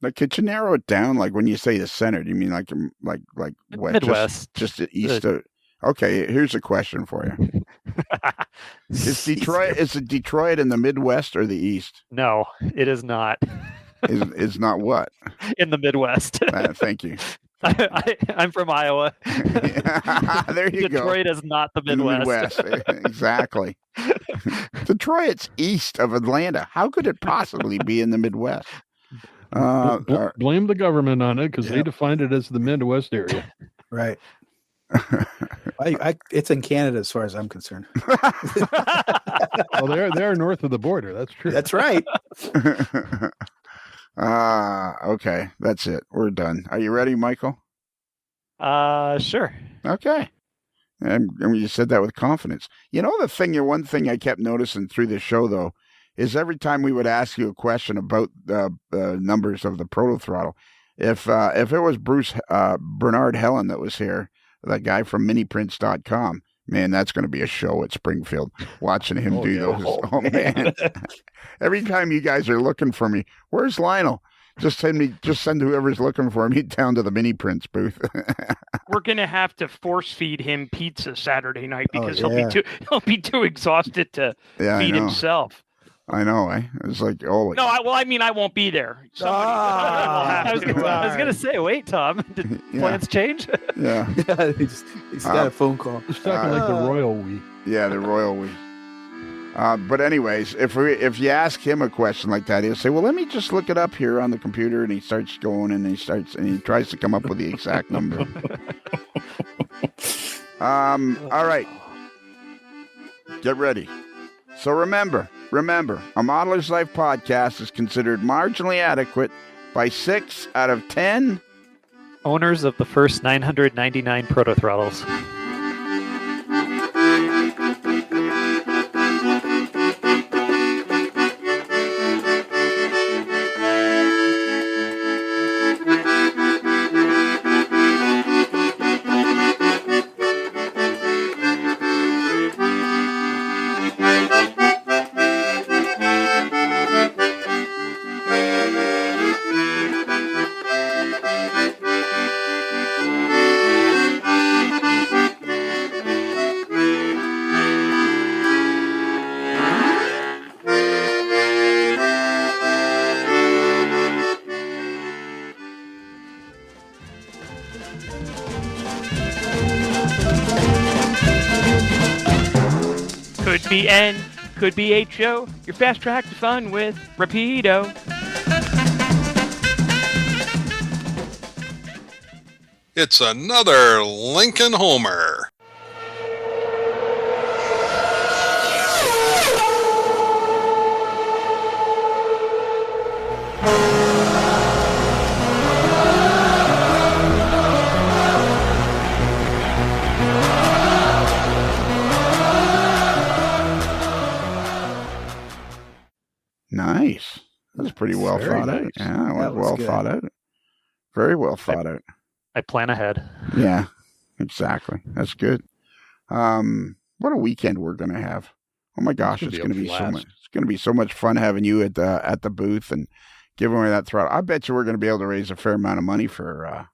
Like, could you narrow it down? Like, when you say the center, do you mean like west, Midwest, just east of? Okay, here's a question for you: Is Detroit in the Midwest or the East? No, it is not. Is not what? In the Midwest. Thank you. I'm from Iowa. There you Detroit go. Detroit is not the Midwest. Exactly. Detroit's east of Atlanta. How could it possibly be in the Midwest? Blame the government on it because they defined it as the Midwest area. Right. It's in Canada as far as I'm concerned. Well, they're north of the border. That's true. That's right. Okay. That's it. We're done. Are you ready, Michael? Sure. Okay. And you said that with confidence. You know, one thing I kept noticing through the show, though, is every time we would ask you a question about the numbers of the ProtoThrottle, if it was Bernard Helen that was here, that guy from miniprints.com, man, that's going to be a show at Springfield, watching him do those. Oh, man. Every time you guys are looking for me, where's Lionel? Just send whoever's looking for me down to the mini prints booth. We're gonna have to force feed him pizza Saturday night because he'll be too exhausted to feed himself. I know, eh? It's like, no, I won't be there. I was gonna say, wait, Tom, did plans change? Yeah. He's got a phone call. He's talking like the royal we. Yeah, the royal we. But anyways, if you ask him a question like that, he'll say, "Well, let me just look it up here on the computer," and he starts going and he tries to come up with the exact number. All right, get ready. So remember, a Modeler's Life podcast is considered marginally adequate by 6 out of 10 owners of the first 999 ProtoThrottles. Could be N, could be HO. Your fast track to fun with Rapido. It's another Lincoln Homer. Nice. That's pretty well thought out. Yeah, well thought out. Very well thought out. I plan ahead. Yeah, exactly. That's good. What a weekend we're going to have. Oh my gosh, it's going to be so much. It's going to be so much fun having you at the booth and giving away that throttle. I bet you we're going to be able to raise a fair amount of money for